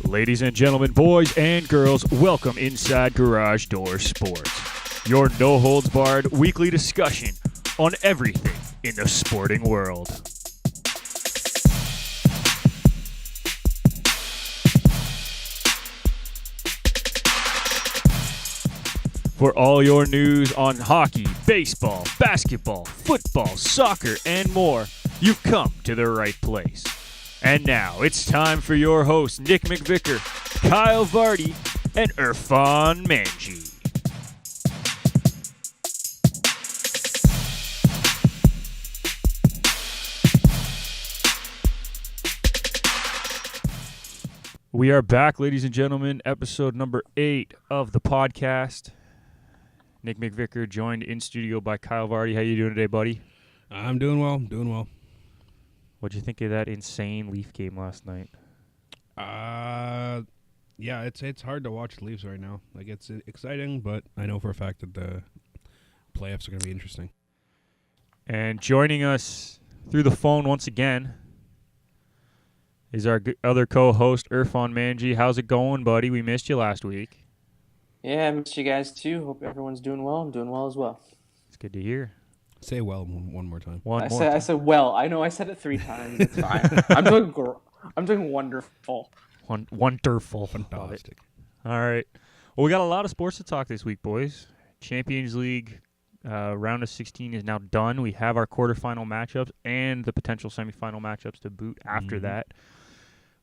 Ladies and gentlemen, boys and girls, welcome inside Garage Door Sports, your no-holds-barred weekly discussion on everything in the sporting world. For all your news on hockey, baseball, basketball, football, soccer, and more, you've come to the right place. And now it's time for your hosts, Nick McVicker, Kyle Vardy, and Irfan Manji. We are back, ladies and gentlemen, episode number 8 of the podcast. Nick McVicker joined in studio by Kyle Vardy. How you doing today, buddy? I'm doing well. What'd you think of that insane Leaf game last night? Yeah, it's hard to watch the Leafs right now. Like, it's exciting, but I know for a fact that the playoffs are going to be interesting. And joining us through the phone once again is our other co-host, Irfan Manji. How's it going, buddy? We missed you last week. Yeah, I missed you guys too. Hope everyone's doing well. I'm doing well as well. It's good to hear. Say well one more time. I said well. I know I said it 3 times. It's fine. I'm doing wonderful. Wonderful. Fantastic. All right. Well, we got a lot of sports to talk this week, boys. Champions League round of 16 is now done. We have our quarterfinal matchups and the potential semifinal matchups to boot after that.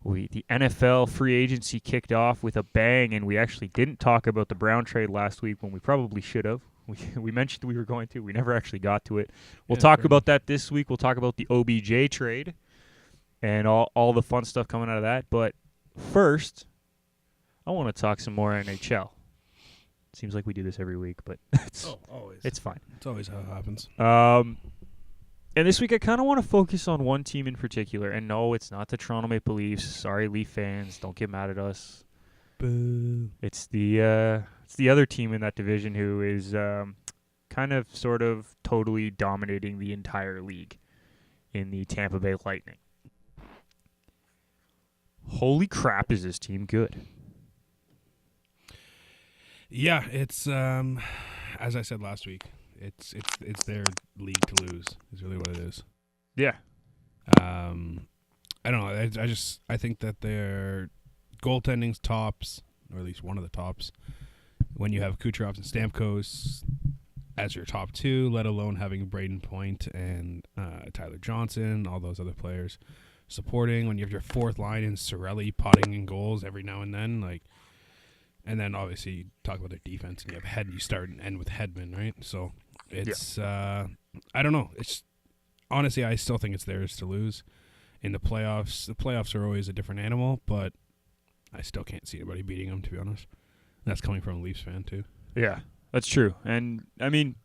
The NFL free agency kicked off with a bang, and we actually didn't talk about the Brown trade last week when we probably should have. We mentioned we were going to. We never actually got to it. We'll talk about that this week. We'll talk about the OBJ trade and all the fun stuff coming out of that. But first, I want to talk some more NHL. Seems like we do this every week, but always. It's fine. It's always how it happens. And this week I kind of want to focus on one team in particular. And no, it's not the Toronto Maple Leafs. Sorry, Leaf fans. Don't get mad at us. Boo. It's the other team in that division who is kind of sort of totally dominating the entire league in the Tampa Bay Lightning. Holy crap, is this team good? Yeah, it's as I said last week, it's their league to lose. Is really what it is. Yeah. I don't know. I think that their goaltending's tops, or at least one of the tops. When you have Kucherovs and Stamkos as your top 2, let alone having Braden Point and Tyler Johnson, all those other players supporting. When you have your fourth line in Cirelli potting in goals every now and then, and then obviously you talk about their defense and you have you start and end with Hedman, right? So it's I don't know. It's honestly, I still think it's theirs to lose in the playoffs. The playoffs are always a different animal, but I still can't see anybody beating them, to be honest. That's coming from a Leafs fan, too. Yeah, that's true. And, I mean,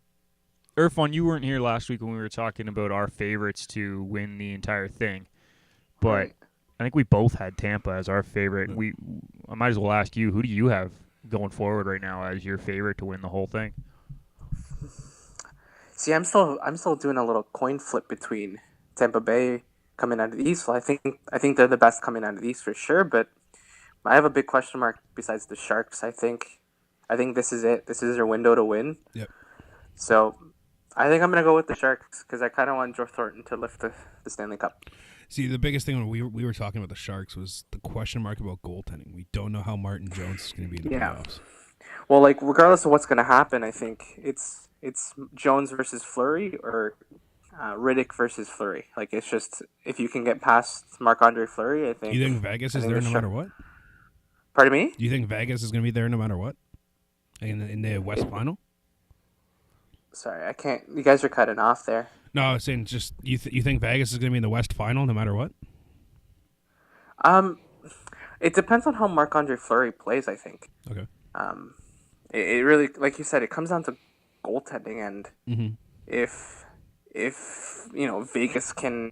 Irfan, you weren't here last week when we were talking about our favorites to win the entire thing. But I think we both had Tampa as our favorite. I might as well ask you, who do you have going forward right now as your favorite to win the whole thing? See, I'm still doing a little coin flip between Tampa Bay coming out of the East. Well, I think they're the best coming out of the East for sure, but I have a big question mark besides the Sharks. I think this is it. This is their window to win. Yep. So I think I'm going to go with the Sharks because I kind of want Joe Thornton to lift the Stanley Cup. See, the biggest thing when we were talking about the Sharks was the question mark about goaltending. We don't know how Martin Jones is going to be in the playoffs. Well, regardless of what's going to happen, I think it's Jones versus Fleury or Riddick versus Fleury. It's just if you can get past Marc-Andre Fleury, I think. You think Vegas is there no matter what? Pardon me? Do you think Vegas is going to be there no matter what? In the West Final? Sorry, I can't. You guys are cutting off there. No, I was saying just you think Vegas is going to be in the West Final no matter what? It depends on how Marc-Andre Fleury plays, I think. Okay. It really, like you said, it comes down to goaltending, and if Vegas can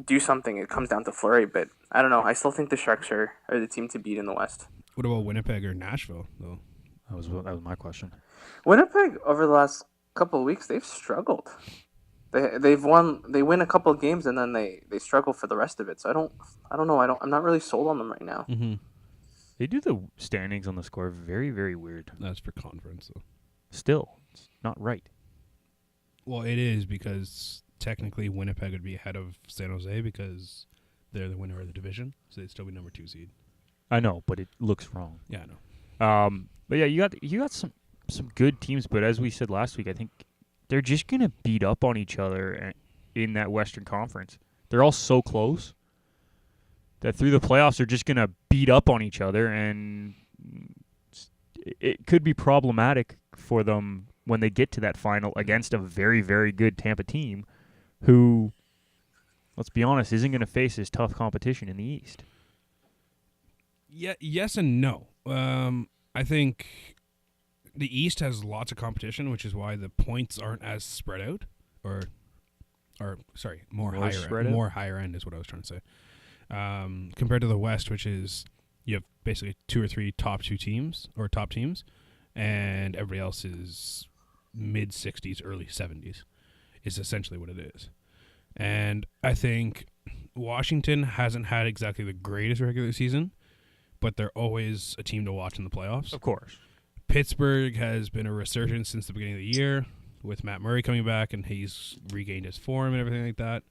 do something, it comes down to Fleury. But I don't know. I still think the Sharks are the team to beat in the West. What about Winnipeg or Nashville, though? That was my question. Winnipeg, over the last couple of weeks, they've struggled. They win a couple of games and then they struggle for the rest of it. So I don't know. I'm not really sold on them right now. Mm-hmm. They do the standings on the score very, very weird. That's for conference, though. Still, it's not right. Well, it is because technically Winnipeg would be ahead of San Jose because they're the winner of the division, so they'd still be number 2 seed. I know, but it looks wrong. Yeah, I know. But yeah, you got some good teams, but as we said last week, I think they're just gonna beat up on each other in that Western Conference. They're all so close that through the playoffs they're just gonna beat up on each other, and it could be problematic for them when they get to that final against a very, very good Tampa team, who, let's be honest, isn't going to face as tough competition in the East. Yeah, yes and no. I think the East has lots of competition, which is why the points aren't as spread out, or sorry, more higher end is what I was trying to say. Compared to the West, which is you have basically 2 or 3 top teams, and everybody else is mid 60s, early 70s, is essentially what it is. And I think Washington hasn't had exactly the greatest regular season, but they're always a team to watch in the playoffs. Of course. Pittsburgh has been a resurgence since the beginning of the year with Matt Murray coming back, and he's regained his form and everything like that.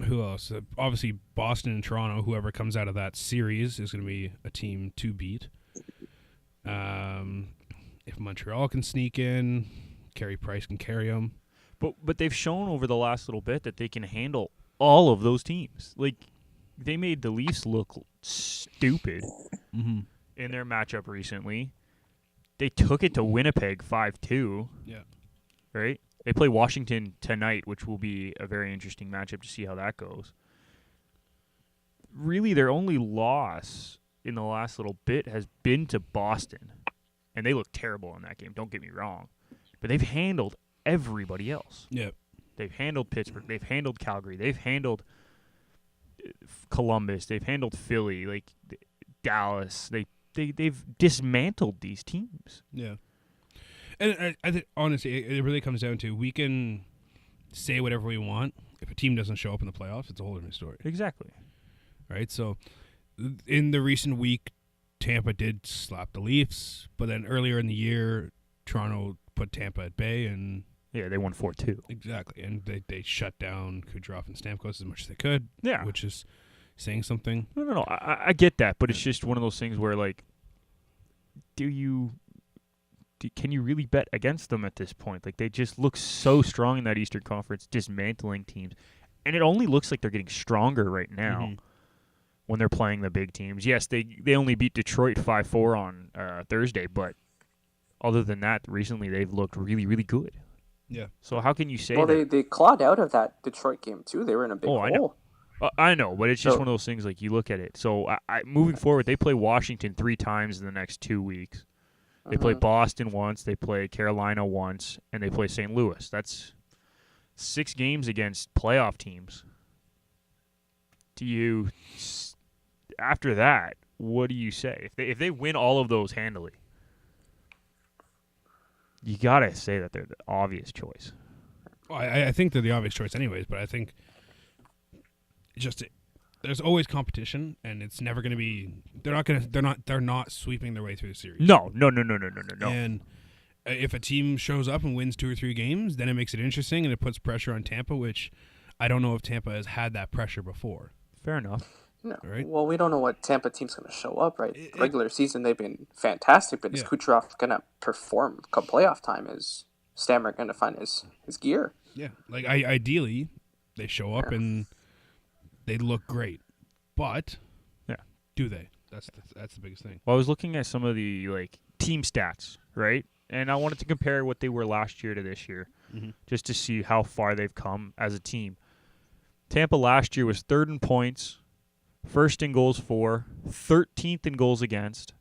Who else? Obviously, Boston and Toronto, whoever comes out of that series is going to be a team to beat. If Montreal can sneak in, Carey Price can carry them. But they've shown over the last little bit that they can handle all of those teams. Like, they made the Leafs look stupid in their matchup recently. They took it to Winnipeg 5-2. Yeah. Right? They play Washington tonight, which will be a very interesting matchup to see how that goes. Really, their only loss in the last little bit has been to Boston. And they look terrible in that game, don't get me wrong. But they've handled everybody else. Yep. They've handled Pittsburgh. They've handled Calgary. They've handled Columbus. They've handled Philly, like Dallas. They've dismantled these teams. Yeah. And I think, honestly, it really comes down to we can say whatever we want. If a team doesn't show up in the playoffs, it's a whole different story. Exactly. Right? So, in the recent week, Tampa did slap the Leafs, but then earlier in the year, Toronto put Tampa at bay, and yeah, they won 4-2. Exactly, and they shut down Kucherov and Stamkos as much as they could. Yeah, which is saying something. No. I get that, but it's just one of those things where, like, can you really bet against them at this point? Like, they just look so strong in that Eastern Conference, dismantling teams, and it only looks like they're getting stronger right now when they're playing the big teams. Yes, they only beat Detroit 5-4 on Thursday, but other than that, recently they've looked really, really good. Yeah. So how can you say well, that? they clawed out of that Detroit game, too. They were in a big hole. I know, but it's just one of those things, like, you look at it. So, moving forward, they play Washington 3 times in the next 2 weeks. They play Boston once, they play Carolina once, and they play St. Louis. That's 6 games against playoff teams. After that, what do you say? If they win all of those handily, you got to say that they're the obvious choice. Well, I think they're the obvious choice anyways, but I think there's always competition, and it's never going to be. They're not sweeping their way through the series. No. And if a team shows up and wins 2 or 3 games, then it makes it interesting, and it puts pressure on Tampa, which I don't know if Tampa has had that pressure before. Fair enough. No. Right? Well, we don't know what Tampa team's going to show up, right? Regular season, they've been fantastic, but is Kucherov going to perform come playoff time? Is Stammer going to find his gear? Yeah. Like, ideally, they show up and they look great. But do they? That's the biggest thing. Well, I was looking at some of the, like, team stats, right? And I wanted to compare what they were last year to this year, just to see how far they've come as a team. Tampa last year was 3rd in points, 1st in goals for, 13th in goals against,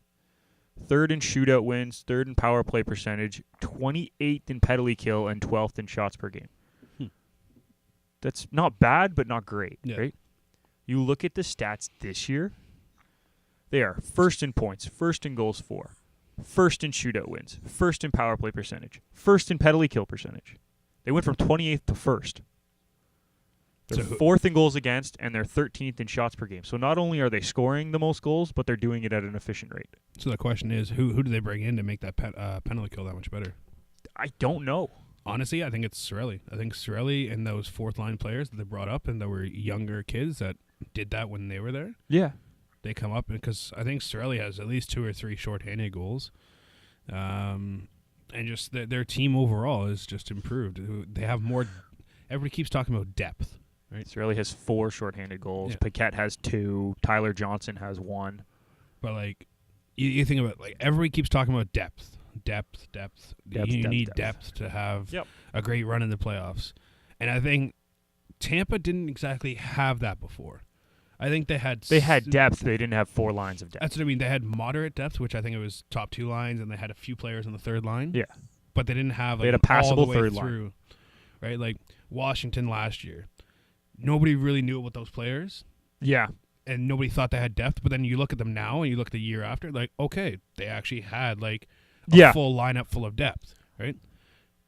3rd in shootout wins, 3rd in power play percentage, 28th in penalty kill, and 12th in shots per game. That's not bad, but not great, right? You look at the stats this year, they are 1st in points, 1st in goals for, 1st in shootout wins, 1st in power play percentage, 1st in penalty kill percentage. They went from 28th to 1st. They're So 4th in goals against, and they're 13th in shots per game. So not only are they scoring the most goals, but they're doing it at an efficient rate. So the question is, who do they bring in to make that penalty kill that much better? I don't know. Honestly, I think it's Cirelli. I think Cirelli and those fourth-line players that they brought up and that were younger kids that did that when they were there, Yeah. they come up, because I think Cirelli has at least 2 or 3 shorthanded goals. And just their team overall is just improved. They have more. Everybody keeps talking about depth, right? Cirelli has 4 shorthanded goals. Yeah. Paquette has 2. Tyler Johnson has 1. But like, you think about, like, everybody keeps talking about depth. You need depth to have a great run in the playoffs, and I think Tampa didn't exactly have that before. I think they had depth. They didn't have 4 lines of depth. That's what I mean. They had moderate depth, which I think it was top 2 lines, and they had a few players on the third line. Yeah, but they didn't have. Like, they had a passable all the way third through, line, right? Like Washington last year, nobody really knew about those players. Yeah. And nobody thought they had depth, but then you look at them now, and you look at the year after, like, okay, they actually had like a full lineup full of depth, right?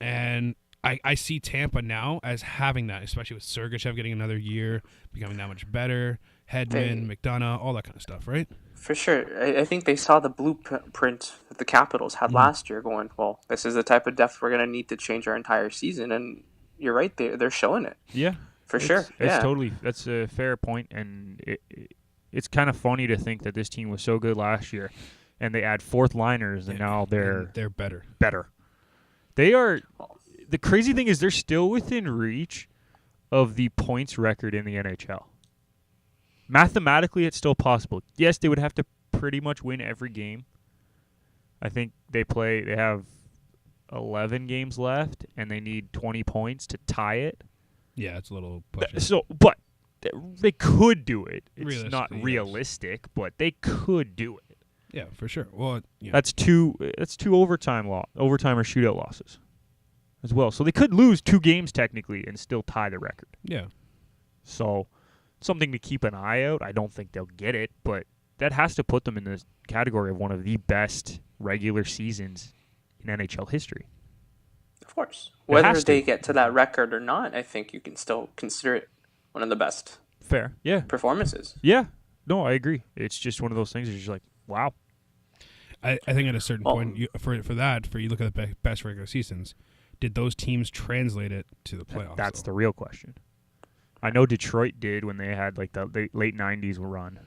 And I see Tampa now as having that, especially with Sergachev getting another year, becoming that much better, Hedman, McDonough, all that kind of stuff, right? For sure. I think they saw the blueprint that the Capitals had last year going, well, this is the type of depth we're going to need to change our entire season. And you're right, they're showing it. Yeah. For sure. That's a fair point, and it's kind of funny to think that this team was so good last year, and they add 4th liners, and now they're better. They are. The crazy thing is they're still within reach of the points record in the NHL. Mathematically, it's still possible. Yes, they would have to pretty much win every game. I think they have 11 games left, and they need 20 points to tie it. Yeah, it's a little push. But they could do it. It's not Realistically, realistic, but they could do it. Yeah, for sure. Well, that's two overtime or shootout losses as well. So they could lose 2 games technically and still tie the record. Yeah. So something to keep an eye out. I don't think they'll get it, but that has to put them in the category of one of the best regular seasons in NHL history. Of course. Whether they get to that record or not, I think you can still consider it one of the best performances. Yeah. No, I agree. It's just one of those things that's just like, wow. I think at a certain point, you look at the best regular seasons, did those teams translate it to the playoffs? That's the real question. I know Detroit did when they had like the late 90s run.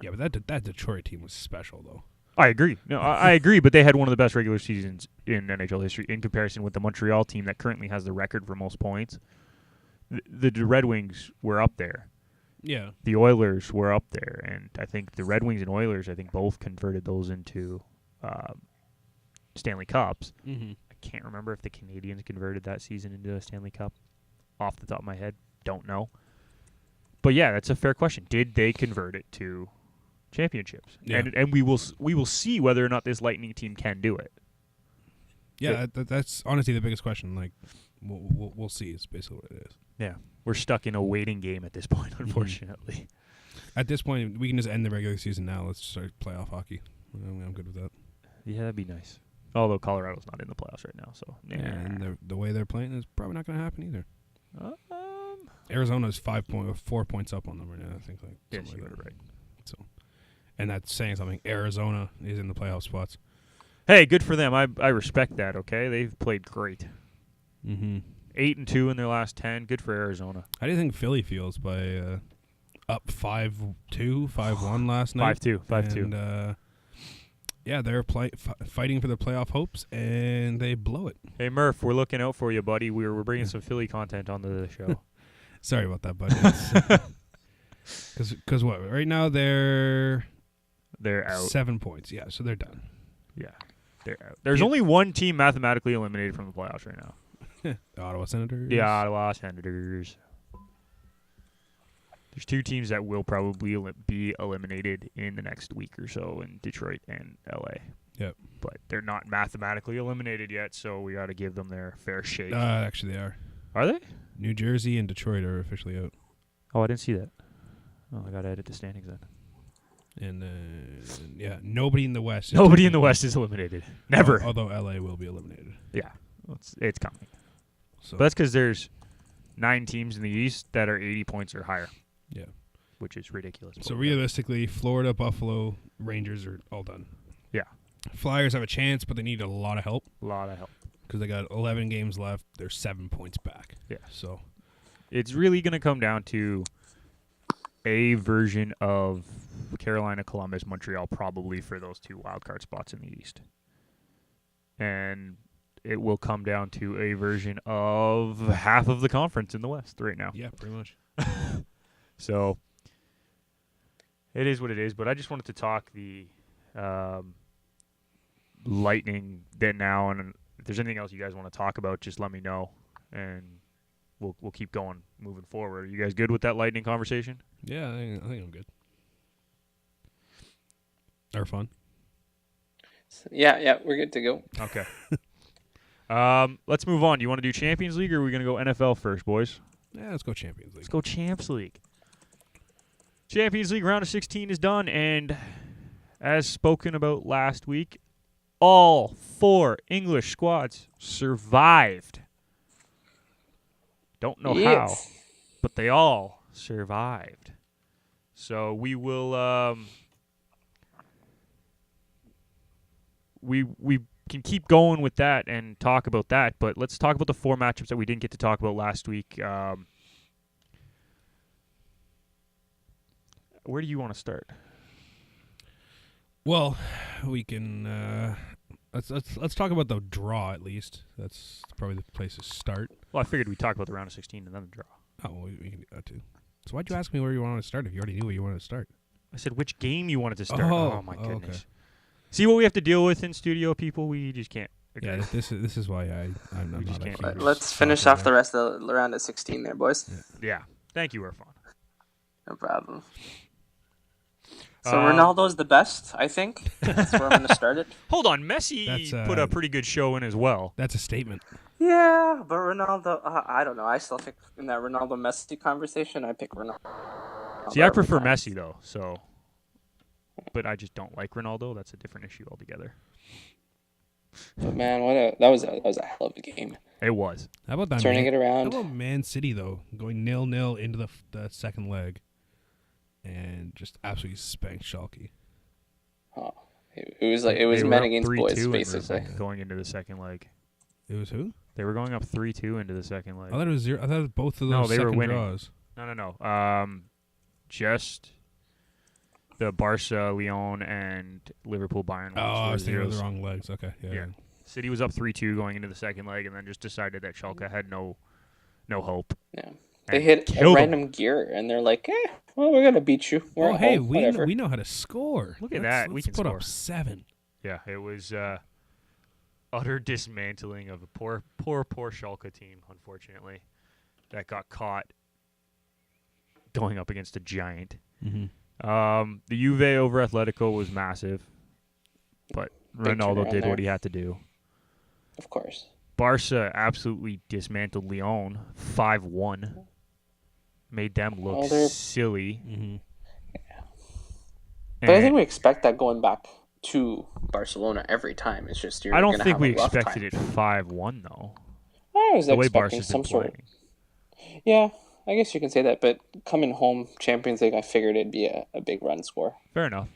Yeah, but that Detroit team was special, though. I agree. No, I agree, but they had one of the best regular seasons in NHL history in comparison with the Montreal team that currently has the record for most points. The Red Wings were up there. Yeah. The Oilers were up there, and I think the Red Wings and Oilers, both converted those into Stanley Cups. Mm-hmm. I can't remember if the Canadians converted that season into a Stanley Cup. Off the top of my head, don't know. But yeah, that's a fair question. Did they convert it to championships? Yeah. And we will see whether or not this Lightning team can do it. Yeah, that's honestly the biggest question. Like, we'll see. It's basically what it is. Yeah, we're stuck in a waiting game at this point, unfortunately. At this point, we can just end the regular season now. Let's start playoff hockey. I'm good with that. Yeah, that'd be nice. Although Colorado's not in the playoffs right now, so yeah, and the way they're playing is probably not going to happen either. Arizona's 4 points up on them right now. I think yes, you got it right. So, and that's saying something. Arizona is in the playoff spots. Hey, good for them. I respect that. Okay, they've played great. Mm-hmm. 8-2 in their last 10. Good for Arizona. How do you think Philly feels by up 5-2, 5-1 last night? 5-2. And yeah, they're fighting for their playoff hopes, and they blow it. Hey, Murph, we're looking out for you, buddy. We're bringing some Philly content onto the show. Sorry about that, buddy. Because what? Right now they're out. 7 points. Yeah, so they're done. Yeah, they're out. There's only one team mathematically eliminated from the playoffs right now. The Ottawa Senators. The Ottawa Senators. There's 2 teams that will probably be eliminated in the next week or so in Detroit and LA. Yep. But they're not mathematically eliminated yet, so we got to give them their fair shake. Actually, they are. Are they? New Jersey and Detroit are officially out. Oh, I didn't see that. Oh, I got to edit the standings then. And yeah, nobody in the West. Nobody in the West is eliminated. Never. Although LA will be eliminated. Yeah, it's coming. So But that's because there's 9 teams in the East that are 80 points or higher. Yeah. Which is ridiculous. So realistically, Florida, Buffalo, Rangers are all done. Yeah. Flyers have a chance, but they need a lot of help. A lot of help. Because they got 11 games left. They're 7 points back. Yeah. So it's really going to come down to a version of Carolina, Columbus, Montreal, probably for those 2 wildcard spots in the East. And it will come down to a version of half of the conference in the West right now. yeah, pretty much. So it is what it is. But I just wanted to talk the Lightning then now, and if there's anything else you guys want to talk about, just let me know, and we'll keep going moving forward. Are you guys good with that Lightning conversation? Yeah, I think I'm good. Irfan? Yeah, we're good to go. Okay. Let's move on. Do you want to do Champions League, or are we going to go NFL first, boys? Yeah, let's go Champions League. Let's go Champs League. Champions League round of 16 is done, and as spoken about last week, all 4 English squads survived. Don't know how, but they all survived. So we will we can keep going with that and talk about that, but let's talk about the 4 matchups that we didn't get to talk about last week. Where do you want to start? Well, we can let's talk about the draw at least. That's probably the place to start. Well, I figured we'd talk about the round of 16 and then the draw. Oh, well, we can do that too. So why'd you ask me where you wanted to start if you already knew where you wanted to start? I said which game you wanted to start. Oh, My goodness. okay. See what we have to deal with in studio, people? We just can't agree. Yeah, this is why I'm We not just a can't. huge Let's finish soccer off the guy. rest of the round at 16 there, boys. Yeah. Thank you, Irfan. No problem. So Um, Ronaldo's the best, I think. That's where I'm going to start it. Hold on. Messi That's, put a pretty good show in as well. That's a statement. Yeah, but Ronaldo, I don't know. I still think in that Ronaldo-Messi conversation, I pick Ronaldo. See, I every prefer time. Messi, though. So, but I just don't like Ronaldo. That's a different issue altogether. But man, that was a hell of a game. It was. How about that? Turning it How around. about Man City though, going 0-0 into the second leg, and just absolutely spanked Schalke. Oh, it was like it was They were men up against 3-2 boys, in the basically. second- going into the second leg. It was who? They were going up 3-2 into the second leg. I thought it was 0. I thought it was both of those No, they were second winning. draws. No. Just the Barca, Lyon, and Liverpool, Bayern. Oh, I was thinking of the zeros. wrong legs. Okay, yeah. Yeah. City was up 3-2 going into the second leg, and then just decided that Schalke had no hope. Yeah, they And hit a killed them. random gear, and they're like, well, we're gonna beat you. We're Oh, at hey, home, we whatever. know how to score. Look at Let's- that. We Let's can put score. up 7. Yeah, it was utter dismantling of a poor Schalke team, unfortunately, that got caught going up against a giant. Mm-hmm. The Juve over Atletico was massive, but Big Ronaldo turnaround did what there. he had to do. Of course. Barca absolutely dismantled Lyon 5-1. Made them look Well, they're- silly. Mm-hmm. But I And think we expect that going back to Barcelona every time. It's just you're I don't gonna think have we a rough expected time. it 5-1 though. I was The way expecting Barca's some been sort of. playing. Yeah, I guess you can say that. But coming home Champions League, I figured it'd be a big run score. Fair enough.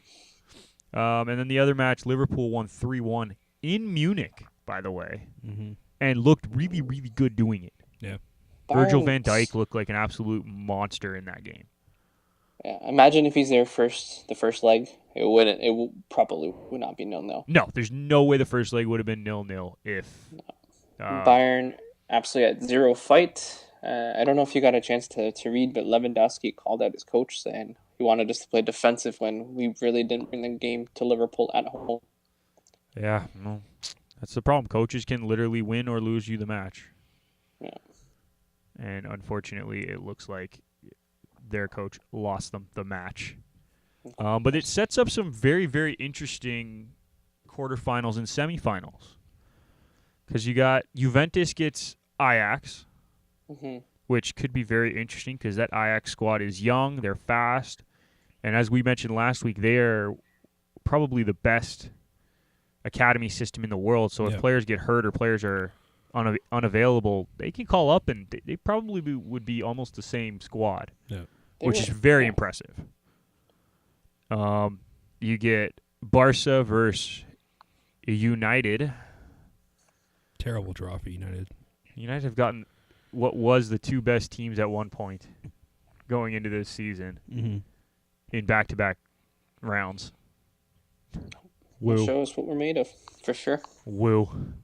And then the other match, Liverpool won 3-1 in Munich, by the way, Mm-hmm. and looked really, really good doing it. Yeah. Virgil Bayern- van Dijk looked like an absolute monster in that game. Yeah, imagine if he's there the first leg. It probably would not be 0-0. No, there's no way the first leg would have been 0-0 if Bayern absolutely at zero fight. I don't know if you got a chance to read, but Lewandowski called out his coach saying he wanted us to play defensive when we really didn't bring the game to Liverpool at home. Yeah, no, that's the problem. Coaches can literally win or lose you the match. Yeah. And unfortunately, it looks like their coach lost them the match. But it sets up some very, very interesting quarterfinals and semifinals. Because you got Juventus gets Ajax, Mm-hmm. which could be very interesting because that Ajax squad is young, they're fast, and as we mentioned last week, they're probably the best academy system in the world. So if Yeah. players get hurt or players are unavailable, they can call up and they probably would be almost the same squad, Yeah. which is very impressive. You get Barca versus United. Terrible draw for United. United have gotten what was the two best teams at one point going into this season in back-to-back rounds. It shows what we're made of, for sure. Woo.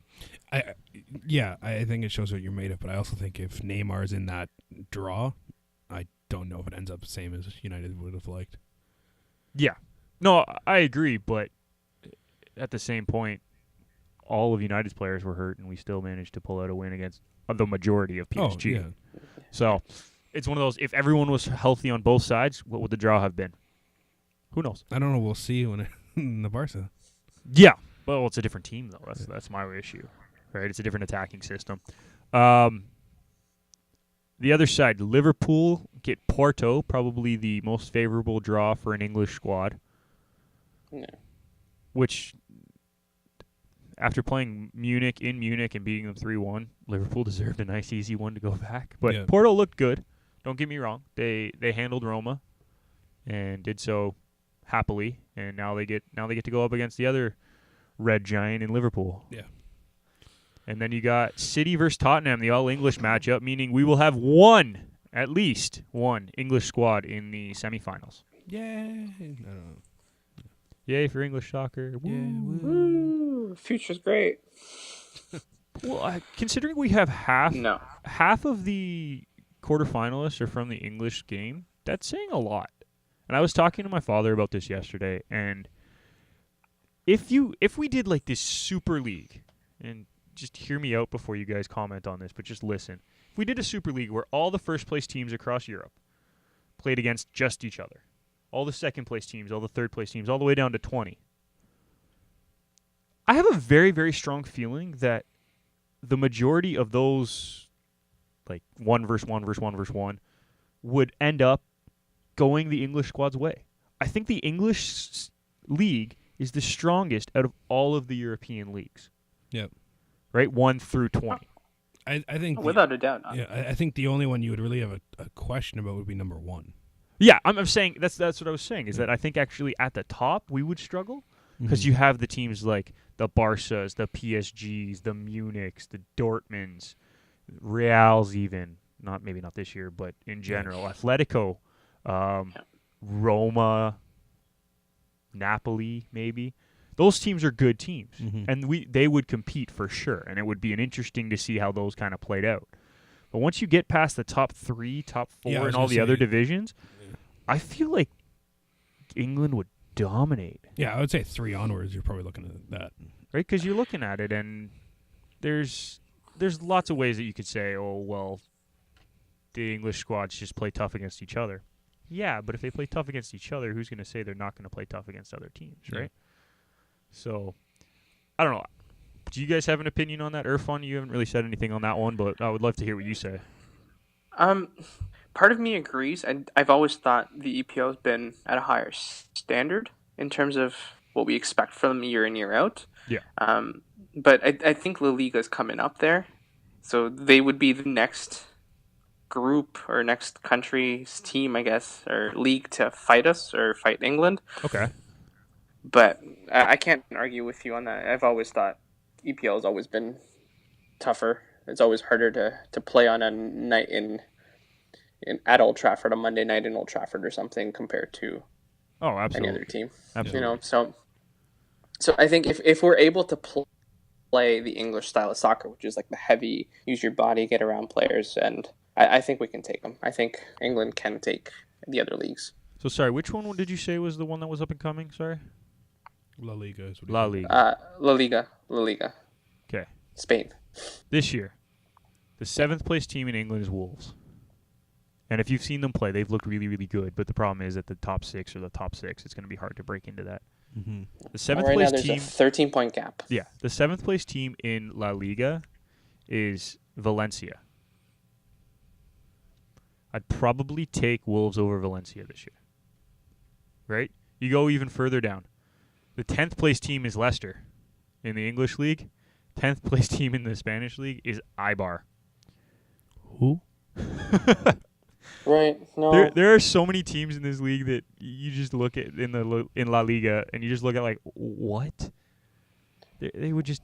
I think it shows what you're made of, but I also think if Neymar's in that draw, I don't know if it ends up the same as United would have liked. Yeah. No, I agree, but at the same point, all of United's players were hurt, and we still managed to pull out a win against the majority of PSG. Oh, yeah. So it's one of those, if everyone was healthy on both sides, what would the draw have been? Who knows? I don't know. We'll see when in the Barca. Yeah. Well, it's a different team, though. That's my issue. Right? It's a different attacking system. The other side, Liverpool get Porto, probably the most favorable draw for an English squad. Yeah. Which, after playing Munich in Munich and beating them 3-1, Liverpool deserved a nice, easy one to go back. But Porto looked good. Don't get me wrong. They handled Roma and did so happily, and now they get to go up against the other red giant in Liverpool. Yeah. And then you got City versus Tottenham, the all-English matchup, meaning we will have at least one English squad in the semifinals. Yay! I don't know. Yay for English soccer. Woo. Yeah, Woo! Future's great. Well, considering we have half of the quarterfinalists are from the English game, that's saying a lot. And I was talking to my father about this yesterday, and if we did like this Super League, and just hear me out before you guys comment on this, but just listen. If we did a Super League where all the first place teams across Europe played against just each other, all the second place teams, all the third place teams, all the way down to 20, I have a very, very strong feeling that the majority of those, like 1 versus 1 versus 1 versus 1, would end up going the English squad's way. I think the English league is the strongest out of all of the European leagues. Yep. Right? 1 through 20. I think without a doubt. Yeah, I think the only one you would really have a question about would be number 1. Yeah, I'm saying that's what I was saying is that I think actually at the top we would struggle because you have the teams like the Barças, the PSGs, the Munichs, the Dortmunds, Reals even, maybe not this year, but in general, Atletico, Roma, Napoli maybe. Those teams are good teams, and they would compete for sure, and it would be interesting to see how those kind of played out. But once you get past the top 3, top 4, and all the other divisions, I feel like England would dominate. Yeah, I would say 3 onwards, you're probably looking at that. Right, because you're looking at it, and there's lots of ways that you could say, oh, well, the English squads just play tough against each other. Yeah, but if they play tough against each other, who's going to say they're not going to play tough against other teams, right? Yeah. So, I don't know. Do you guys have an opinion on that, Irfan? You haven't really said anything on that one, but I would love to hear what you say. Part of me agrees. I've always thought the EPL has been at a higher standard in terms of what we expect from them year in, year out. Yeah. But I think La Liga is coming up there. So they would be the next group or next country's team, I guess, or league to fight us or fight England. Okay. But I can't argue with you on that. I've always thought EPL has always been tougher. It's always harder to play on a night at Old Trafford, a Monday night in Old Trafford or something compared to any other team. Absolutely. So I think if we're able to play the English style of soccer, which is like the heavy, use your body, get around players, and I think we can take them. I think England can take the other leagues. So sorry, which one did you say was the one that was up and coming? Sorry. La Liga is what La Liga. La Liga. Okay. Spain. This year, the 7th place team in England is Wolves. And if you've seen them play, they've looked really, really good. But the problem is that the top 6 are the top 6. It's going to be hard to break into that. The 7th right place now, team. there's a 13-point gap. Yeah, the 7th place team in La Liga is Valencia. I'd probably take Wolves over Valencia this year. Right? You go even further down. The 10th place team is Leicester in the English League, 10th place team in the Spanish league is Ibar. Who? Right. No. There are so many teams in this league that you just look at in La Liga and you just look at like, what? They would just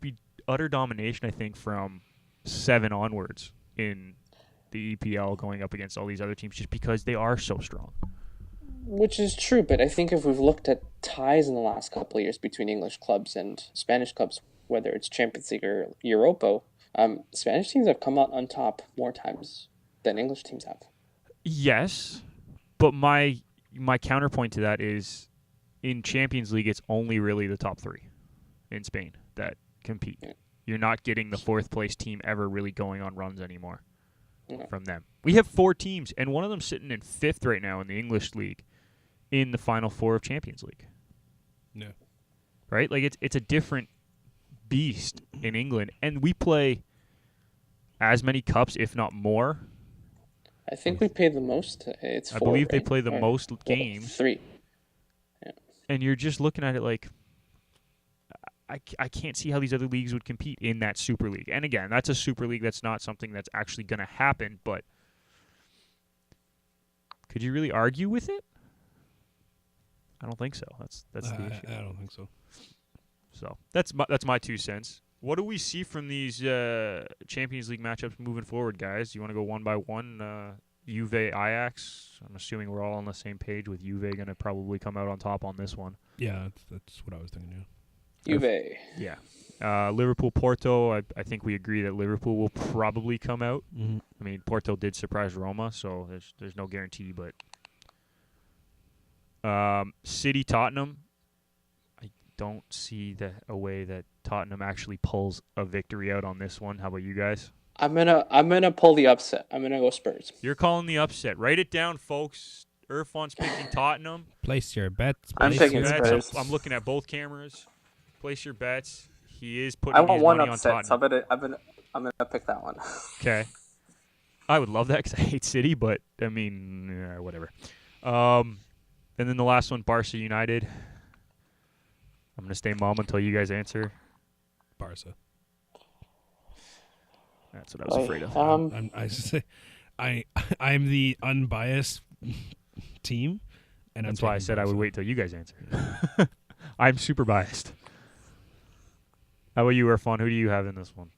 be utter domination, I think, from 7 onwards in the EPL going up against all these other teams just because they are so strong. Which is true, but I think if we've looked at ties in the last couple of years between English clubs and Spanish clubs, whether it's Champions League or Europa, Spanish teams have come out on top more times than English teams have. Yes, but my counterpoint to that is in Champions League, it's only really the top 3 in Spain that compete. Yeah. You're not getting the 4th place team ever really going on runs anymore Yeah. from them. We have 4 teams, and one of them sitting in 5th right now in the English league in the Final 4 of Champions League. Yeah. Right? Like, it's a different beast in England, and we play as many cups, if not more. I think we pay the most. It's 4, I believe they right? play the Or- most well, games. 3. And you're just looking at it like, I can't see how these other leagues would compete in that Super League. And again, that's a Super League. That's not something that's actually going to happen. But could you really argue with it? I don't think so. That's the issue. I don't think so. So that's my 2 cents. What do we see from these Champions League matchups moving forward, guys? Do you want to go one by one? Juve, Ajax. I'm assuming we're all on the same page with Juve going to probably come out on top on this one. Yeah, that's what I was thinking. Yeah. Juve. Yeah. Liverpool, Porto. I think we agree that Liverpool will probably come out. Mm-hmm. I mean, Porto did surprise Roma, so there's no guarantee. But City, Tottenham. I don't see a way that Tottenham actually pulls a victory out on this one. How about you guys? I'm gonna pull the upset. I'm gonna go Spurs. You're calling the upset. Write it down, folks. Irfan's picking Tottenham. Place your bets. I'm place picking your Bets. Spurs. I'm looking at both cameras. Place your bets. He is putting I want his one money upset, on so Tottenham. I'm gonna pick that one. Okay. I would love that because I hate City, but I mean, whatever. And then the last one, Barca United. I'm gonna stay mum until you guys answer. Barca. That's what I was afraid of. I'm the unbiased team, and That's I'm why I taking said I would Barca. wait till you guys answer. I'm super biased. How about you, Irfan? Who do you have in this one?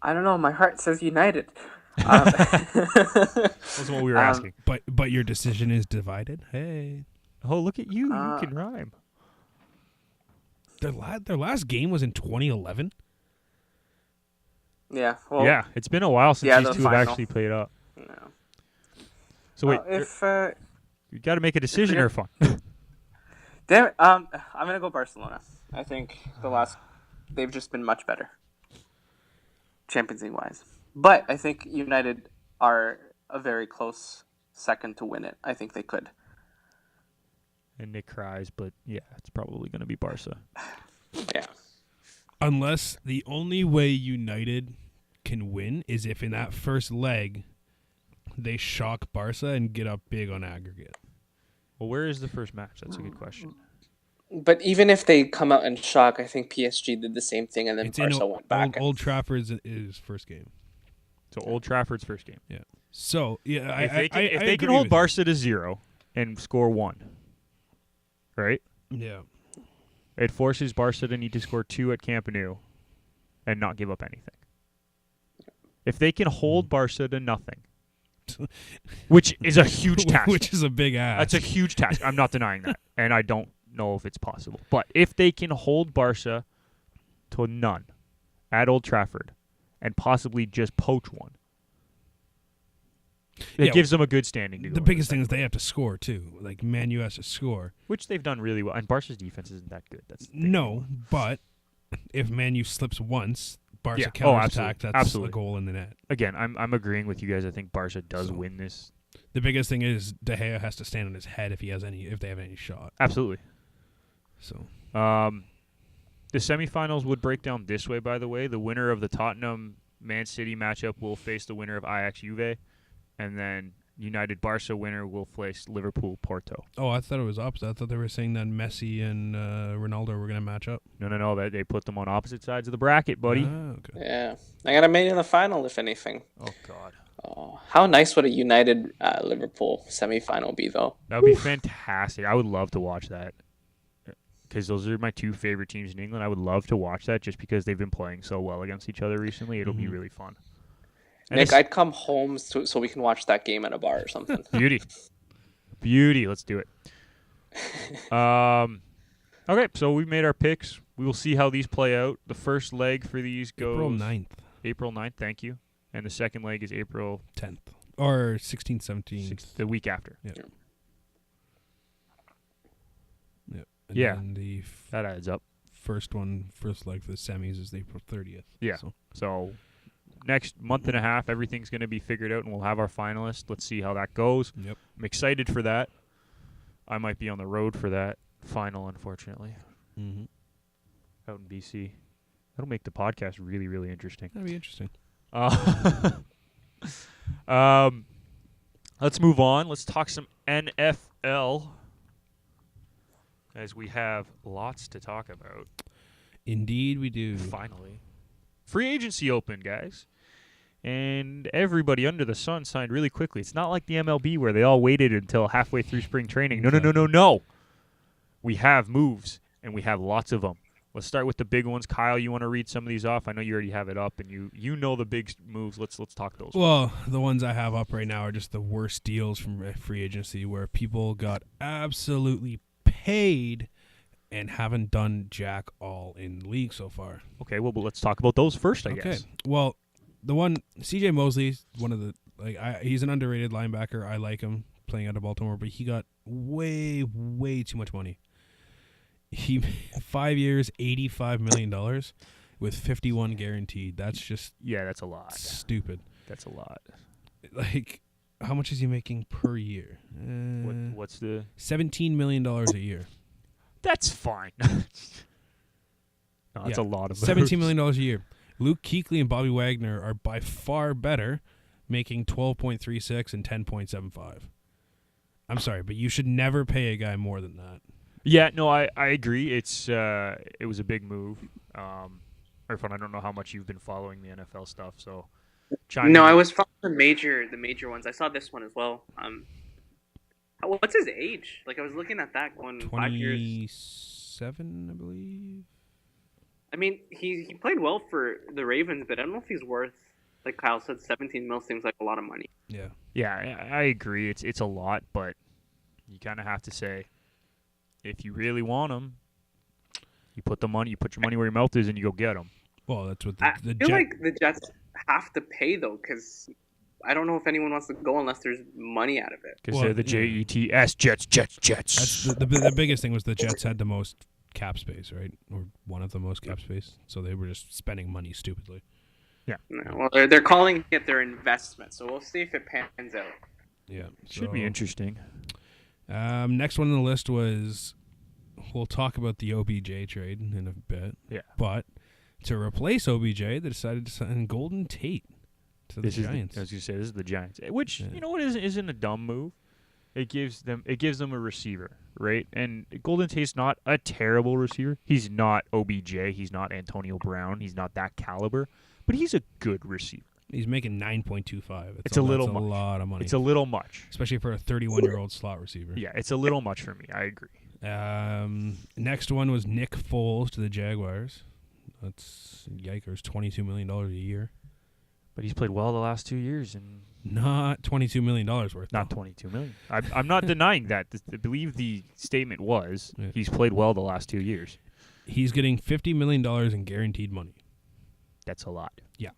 I don't know. My heart says United. That's what we were asking. But your decision is divided. Hey, Oh, look at you! You can rhyme. their last game was in 2011. Yeah. Well. Yeah, it's been a while since Yeah, these the two have final. actually played up. No. So wait, If you got to make a decision, Yeah. Irfan. damn it, I'm gonna go Barcelona. I think they've just been much better, Champions League wise. But I think United are a very close second to win it. I think they could. And Nick cries, but yeah, it's probably going to be Barca. Yeah. Unless the only way United can win is if in that first leg they shock Barca and get up big on aggregate. Well, where is the first match? That's a good question. But even if they come out and shock, I think PSG did the same thing, and then It's in Barca went back. Old Trafford's is first game. So Old Trafford's first game. Yeah. So yeah, If they can, I if they can agree hold with Barca to 0 and score 1, right? you. Yeah. It forces Barca to need to score 2 at Camp Nou and not give up anything. If they can hold Barca to nothing, which is a huge task. Which is a big ask. That's a huge task. I'm not denying that. And I don't know if it's possible. But if they can hold Barca to none at Old Trafford and possibly just poach one, it Yeah, gives them a good standing to go. the into biggest thing second is they place, have to score too. Like Man U has to score. which they've done really well. And Barca's defense isn't that good. That's the thing. No, but if Man U slips once, Barca Yeah. counterattack. Absolutely. That's Absolutely. a goal in the net. Again, I'm agreeing with you guys. I think Barca does So- win this. The biggest thing is De Gea has to stand on his head if they have any shot. Absolutely. So The semifinals would break down this way, by the way. The winner of the Tottenham Man City matchup will face the winner of Ajax Juve, and then United Barca winner will face Liverpool Porto. Oh, I thought it was opposite. I thought they were saying that Messi and Ronaldo were going to match up. No. They put them on opposite sides of the bracket, buddy. Okay. Yeah, I got a Man in the final, if anything. Oh God, Oh, how nice would a United Liverpool semifinal be, though? that would be fantastic. I would love to watch that because those are my two favorite teams in England. I would love to watch that just because they've been playing so well against each other recently. It'll be really fun. And Nick, I'd come home so we can watch that game at a bar or something. Beauty. Let's do it. Okay, so we made our picks. We will see how these play out. The first leg for these goes April 9th, thank you. And the second leg is April 10th. Or 16th, 17th. the week after. Yeah. And Yeah. then That adds up. first leg for the semis is April 30th. Yeah. So next month and a half, everything's going to be figured out, and we'll have our finalists. Let's see how that goes. Yep. I'm excited for that. I might be on the road for that final, unfortunately, out in BC. That'll make the podcast really, really interesting. That'd be interesting. Let's move on. Let's talk some NFL, as we have lots to talk about. Indeed, we do. Finally. Free agency opened, guys. And everybody under the sun signed really quickly. It's not like the MLB where they all waited until halfway through spring training. No. We have moves, and we have lots of them. Let's start with the big ones. Kyle, you want to read some of these off? I know you already have it up, and you know the big moves. Let's talk those. Well, the ones I have up right now are just the worst deals from free agency where people got absolutely paid and haven't done jack all in the league so far. Okay, well, but let's talk about those first, I guess. Well, the one, C.J. Mosley, one of the, he's an underrated linebacker. I like him playing out of Baltimore, but he got way, way too much money. He 5 years, $85 million with 51 guaranteed. That's just that's a lot. Stupid. That's a lot. How much is he making per year? What's the $17 million a year? That's fine. That's a lot of $17 million a year. Luke Kuechly and Bobby Wagner are by far better, making 12.36 and 10.75. I'm sorry, but you should never pay a guy more than that. Yeah, no, I agree. It was a big move. Irfan, I don't know how much you've been following the NFL stuff, so I was following the major ones. I saw this one as well. What's his age? I was looking at that going 5 years. 27, I believe. I mean, he played well for the Ravens, but I don't know if he's worth, like Kyle said, 17 mil seems like a lot of money. Yeah. Yeah, I agree. It's a lot, but you kind of have to say, if you really want him, you put your money where your mouth is, and you go get him. Well, that's what I feel like the Jets have to pay though, because I don't know if anyone wants to go unless there's money out of it. Because they're the Jets, Jets. That's the biggest thing was the Jets had the most cap space, right? Or one of the most cap space. So they were just spending money stupidly. Yeah. Well, they're calling it their investment, so we'll see if it pans out. Yeah. Should be interesting. Next one on the list was, we'll talk about the OBJ trade in a bit. Yeah. But to replace OBJ, they decided to sign Golden Tate to the Giants. I was going to say, this is the Giants, which, you know what, isn't a dumb move. It gives them a receiver, right? And Golden Tate's not a terrible receiver. He's not OBJ. He's not Antonio Brown. He's not that caliber. But he's a good receiver. He's making 9.25. It's a little much. much. A lot of money. It's a little much. Especially for a 31-year-old slot receiver. Yeah, it's a little much for me. I agree. Next one was Nick Foles to the Jaguars. That's yikers, $22 million a year. But he's played well the last 2 years, and not $22 million worth. Not $22 million. I'm not denying that. I believe the statement was he's played well the last 2 years. He's getting $50 million in guaranteed money. That's a lot. Yeah.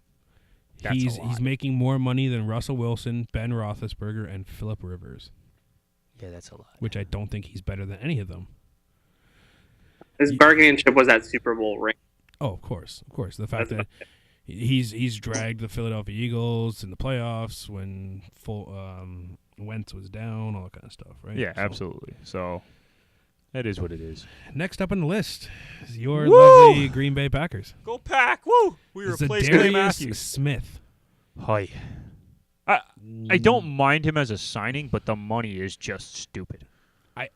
That's a lot. He's making more money than Russell Wilson, Ben Roethlisberger, and Phillip Rivers. Yeah, that's a lot. Which I don't think he's better than any of them. His bargaining chip was that Super Bowl ring. Oh, of course. The fact that he's dragged the Philadelphia Eagles in the playoffs when Wentz was down, all that kind of stuff, right? Yeah, absolutely. So that is what it is. Next up on the list is your lovely Green Bay Packers. Go Pack! Woo! We replaced Clay Matthews. Smith. Hi. I don't mind him as a signing, but the money is just stupid.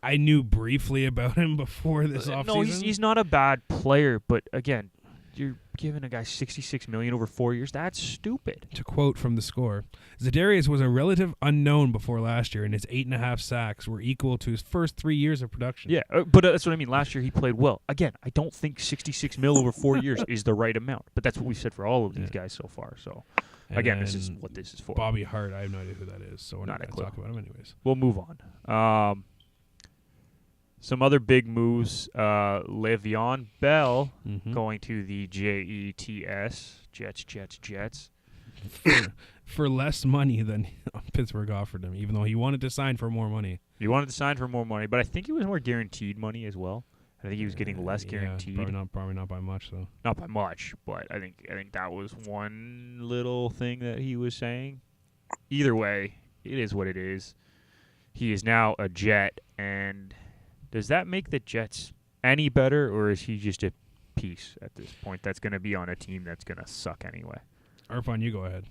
I knew briefly about him before this offseason. No, he's not a bad player, but again, you're giving a guy $66 million over 4 years. That's stupid. To quote from the score, Zadarius was a relative unknown before last year, and his 8.5 sacks were equal to his first 3 years of production. Yeah, but that's what I mean. Last year he played well. Again, I don't think $66 million over 4 years is the right amount, but that's what we've said for all of these guys so far. So, And again, this is what this is for. Bobby Hart, I have no idea who that is, so we're not Not a going to clue. talk about him anyways. We'll move on. Some other big moves. Le'Veon Bell going to the Jets. For less money than Pittsburgh offered him, even though he wanted to sign for more money. He wanted to sign for more money, but I think it was more guaranteed money as well. I think he was getting less guaranteed. Probably not by much, though. Not by much, but I think that was one little thing that he was saying. Either way, it is what it is. He is now a Jet, and does that make the Jets any better, or is he just a piece at this point that's going to be on a team that's going to suck anyway? Irfan, you go ahead.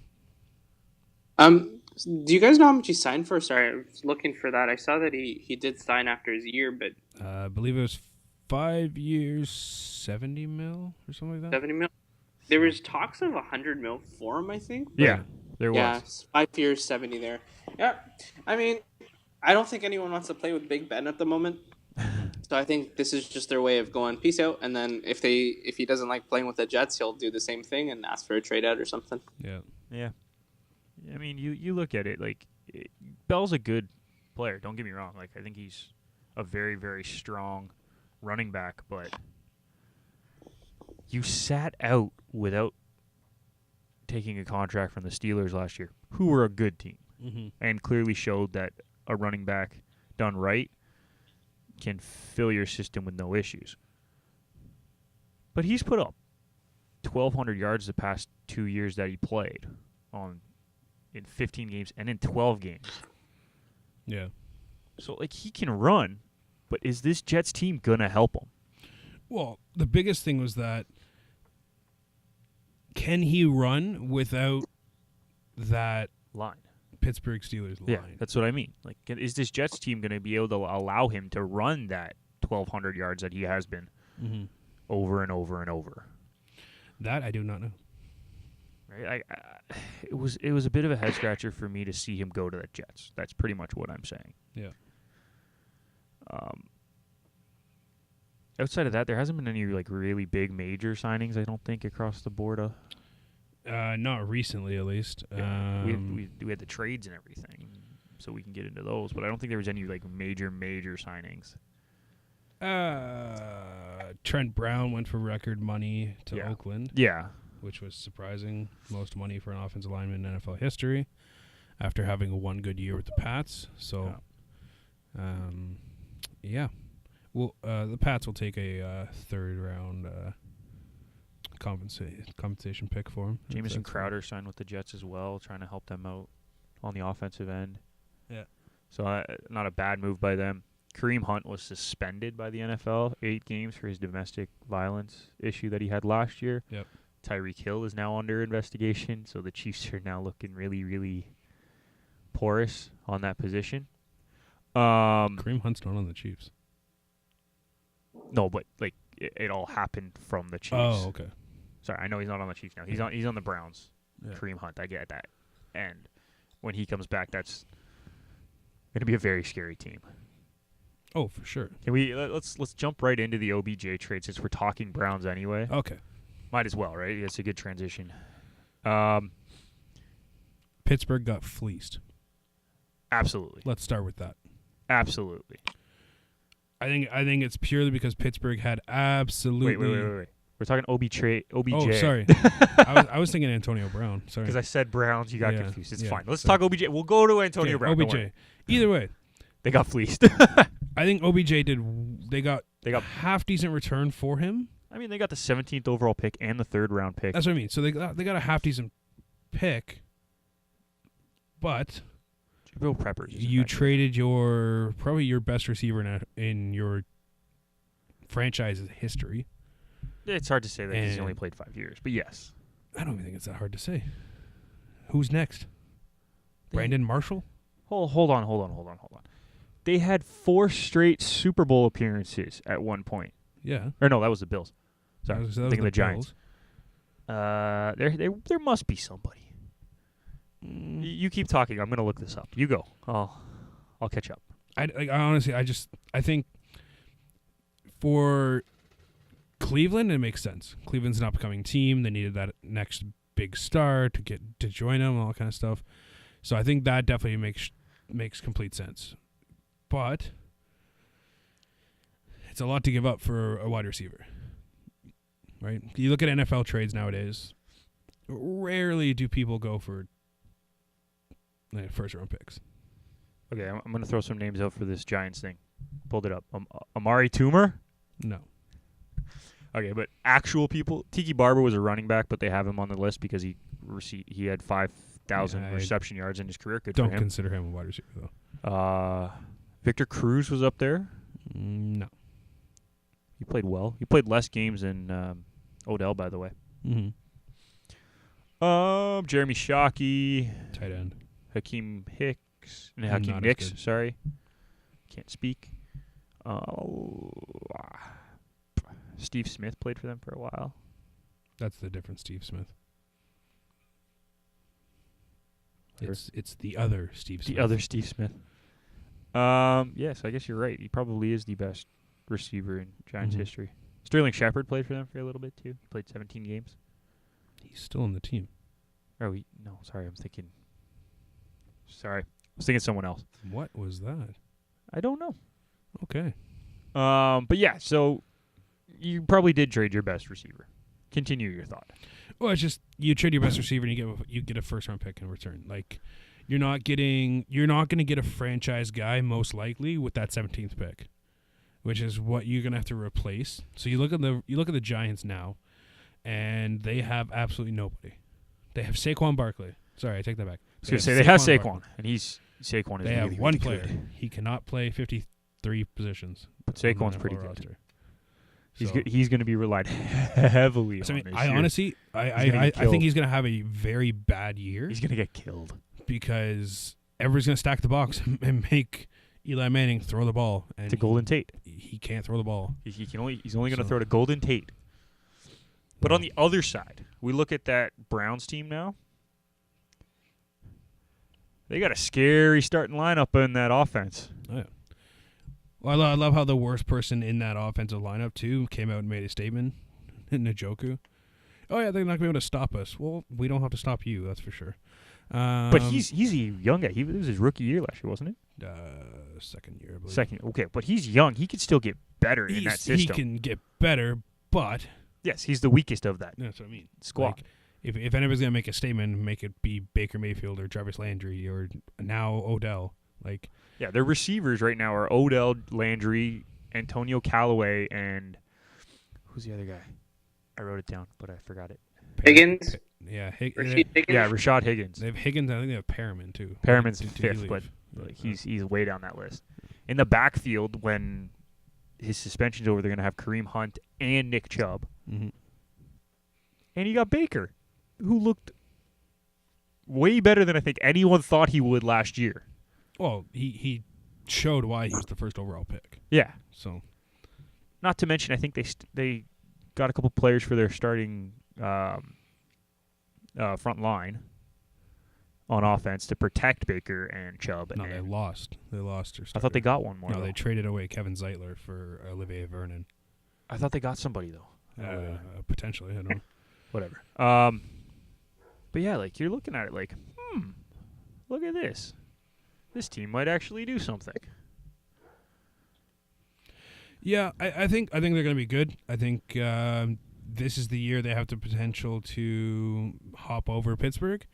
Do you guys know how much he signed for? Sorry, I was looking for that. I saw that he did sign after his year, but I believe it was 5 years, 70 mil or something like that. 70 mil. There was talks of 100 mil for him, I think. Yeah, there was. Yeah, 5 years, 70 there. Yeah, I mean, I don't think anyone wants to play with Big Ben at the moment. So I think this is just their way of going peace out, and then if he doesn't like playing with the Jets, he'll do the same thing and ask for a trade out or something. Yeah. I mean, you look at it like Bell's a good player. Don't get me wrong. Like I think he's a very, very strong running back, but you sat out without taking a contract from the Steelers last year, who were a good team and clearly showed that a running back done right can fill your system with no issues. But he's put up 1,200 yards the past 2 years that he played in 15 games and in 12 games. Yeah. So, like, he can run, but is this Jets team going to help him? Well, the biggest thing was that can he run without that Line. Pittsburgh Steelers line? Yeah, that's what I mean. Like, is this Jets team going to be able to allow him to run that 1,200 yards that he has been over and over and over? That I do not know. Right? It was a bit of a head scratcher for me to see him go to the Jets. That's pretty much what I'm saying. Yeah. Outside of that, there hasn't been any like really big major signings, I don't think, across the board. Not recently, at least. Yeah. We had the trades and everything, so we can get into those. But I don't think there was any like major signings. Trent Brown went for record money to Oakland. Yeah. Which was surprising. Most money for an offensive lineman in NFL history after having one good year with the Pats. So, yeah. Well, the Pats will take a third-round compensation pick for him. Jamison Crowder signed with the Jets as well, trying to help them out on the offensive end. Yeah. So not a bad move by them. Kareem Hunt was suspended by the NFL 8 games for his domestic violence issue that he had last year. Yep. Tyreek Hill is now under investigation, so the Chiefs are now looking really, really porous on that position. Kareem Hunt's not on the Chiefs. No, but like it all happened from the Chiefs. Oh, okay. Sorry, I know he's not on the Chiefs now. He's on the Browns. Yeah. Kareem Hunt, I get that. And when he comes back, that's going to be a very scary team. Oh, for sure. Can we let's jump right into the OBJ trade since we're talking Browns anyway. Okay. Might as well, right? It's a good transition. Pittsburgh got fleeced. Absolutely. Let's start with that. Absolutely. I think it's purely because Pittsburgh had absolutely. Wait. We're talking OBJ. Oh, sorry. I was thinking Antonio Brown. Sorry. Because I said Browns, you got confused. It's fine. Let's so talk OBJ. We'll go to Antonio Brown. OBJ. Either way, they got fleeced. I think OBJ did. They got half decent return for him. I mean, they got the 17th overall pick and the 3rd round pick. That's what I mean. So they got a half decent pick, but Bill Preppers. You traded probably your best receiver in your franchise's history. It's hard to say that because he only played 5 years, but yes. I don't even think it's that hard to say. Who's next? Brandon Marshall? Hold on. They had 4 straight Super Bowl appearances at one point. Yeah. Or no, that was the Bills. Sorry, That was thinking of the Giants. Bills. There must be somebody. You keep talking. I'm gonna look this up. You go. I'll catch up. I honestly, I think for Cleveland, it makes sense. Cleveland's an upcoming team. They needed that next big star to join them, all that kind of stuff. So I think that definitely makes complete sense. But it's a lot to give up for a wide receiver, right? You look at NFL trades nowadays. Rarely do people go for first-round picks. Okay, I'm gonna throw some names out for this Giants thing. Pulled it up. Amari Toomer. No. Okay, but actual people. Tiki Barber was a running back, but they have him on the list because he had 5,000 reception yards in his career. Good for him. Don't consider him a wide receiver though. Victor Cruz was up there. No. He played well. He played less games than Odell, by the way. Mm-hmm. Jeremy Shockey. Tight end. Hakeem Hicks. Not Hakeem as Nicks, good. sorry. Can't speak. Steve Smith played for them for a while. That's the different Steve Smith. It's the other Steve Smith. The other Steve Smith. Yes, I guess you're right. He probably is the best receiver in Giants history. Sterling Shepard played for them for a little bit, too. He played 17 games. He's still on the team. Sorry, I'm thinking. Sorry. I was thinking someone else. What was that? I don't know. Okay. But yeah, so you probably did trade your best receiver. Continue your thought. Well, it's just you trade your best receiver and you get a first-round pick in return. Like you're not going to get a franchise guy most likely with that 17th pick, which is what you're going to have to replace. So you look at the Giants now, and they have absolutely nobody. They have Saquon Barkley. Sorry, I take that back. They have Saquon, and Saquon is They have really, one really player. good. He cannot play 53 positions. But Saquon's on the pretty NFL good. roster. He's So- good. He's going to be relied heavily So, on I mean, this I year. honestly, I think he's going to have a very bad year He's going to get killed. because everybody's going to stack the box and make Eli Manning throw the ball. And To Golden Tate. he can't throw the ball. He's only going to So- throw to Golden Tate. But Well, on the other side, we look at that Browns team now. They got a scary starting lineup in that offense. Oh, yeah. Well, I love how the worst person in that offensive lineup too came out and made a statement. Njoku. Oh yeah, they're not going to be able to stop us. Well, we don't have to stop you, that's for sure. But he's a young guy. It was his rookie year last year, wasn't it? Second year, I believe. Second. Okay, but he's young. He could still get better in that system. He can get better, but Yes, he's the weakest of that that's what I mean. squad. Like, if anybody's going to make a statement, make it be Baker Mayfield or Jarvis Landry or now Odell. Like, Yeah, their receivers right now are Odell, Landry, Antonio Callaway, and who's the other guy? I wrote it down, but I forgot it. Higgins? Yeah, Rashid Higgins? Yeah, Rashad Higgins. they have Higgins. I think they have Perriman too. Perriman's Did he fifth, leave? but he's way down that list. In the backfield, when his suspension's over, they're going to have Kareem Hunt and Nick Chubb. Mm-hmm. And you got Baker, who looked way better than I think anyone thought he would last year. Well, he showed why he was the first overall pick. Yeah. So Not to mention, I think they got a couple players for their starting front line on offense to protect Baker and Chubb. no, they lost. They lost their I thought they got one more. No, though. they traded away Kevin Zeitler for Olivier Vernon. I thought they got somebody though. Potentially, I don't know. Whatever. But yeah, like you're looking at it like, look at this. This team might actually do something. Yeah, I think they're going to be good. I think this is the year they have the potential to hop over Pittsburgh,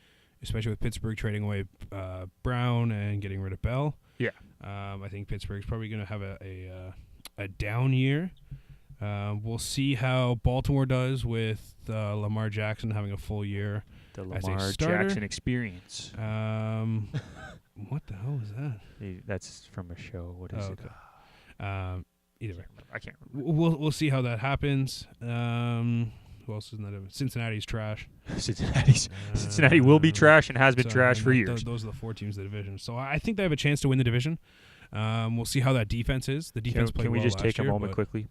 especially with Pittsburgh trading away Brown and getting rid of Bell. Yeah. I think Pittsburgh's probably going to have a down year. We'll see how Baltimore does with Lamar Jackson having a full year. The As a Lamar starter? Jackson experience. What the hell is that? That's from a show. What is it? Okay. Either way. I can't remember. We'll see how that happens. Who else is in that division? Cincinnati's trash. Cincinnati will be trash and has been trash for years. Those are the 4 teams in the division. So I think they have a chance to win the division. We'll see how that defense is. The defense played well last year. Can we just take a moment quickly?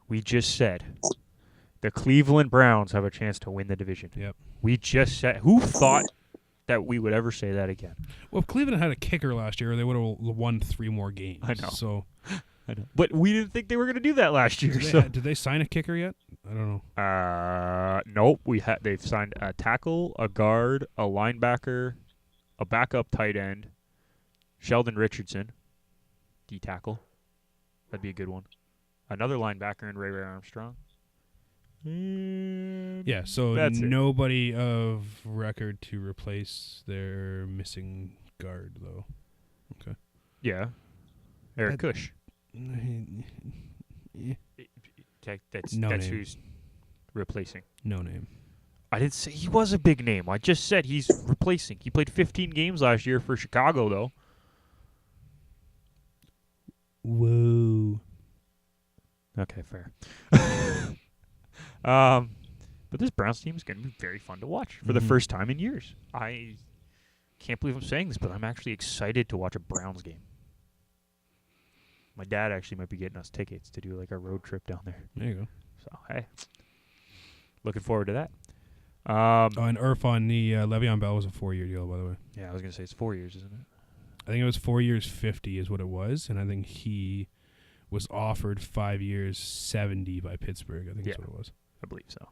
We just said the Cleveland Browns have a chance to win the division. Yep. We just said. Who thought that we would ever say that again? Well, if Cleveland had a kicker last year, they would have won 3 more games. I know. So, I know. But we didn't think they were going to do that last year. Did they sign a kicker yet? I don't know. Nope. They've signed a tackle, a guard, a linebacker, a backup tight end, Sheldon Richardson, D tackle. That'd be a good one. Another linebacker in Ray Armstrong. Yeah, so nobody of record to replace their missing guard, though. Okay. Yeah. Eric Kush. That's name. Who's replacing. No name. I didn't say he was a big name. I just said he's replacing. He played 15 games last year for Chicago, though. Whoa. Okay, fair. But this Browns team is going to be very fun to watch for the first time in years. I can't believe I'm saying this, but I'm actually excited to watch a Browns game. My dad actually might be getting us tickets to do like a road trip down there. There you go. So, hey, looking forward to that. And Irfan, the Le'Veon Bell was a 4-year deal, by the way. Yeah, I was going to say it's 4 years, isn't it? I think it was 4 years, 50 is what it was, and I think he was offered 5 years, 70 by Pittsburgh. I think that's what it was. I believe so.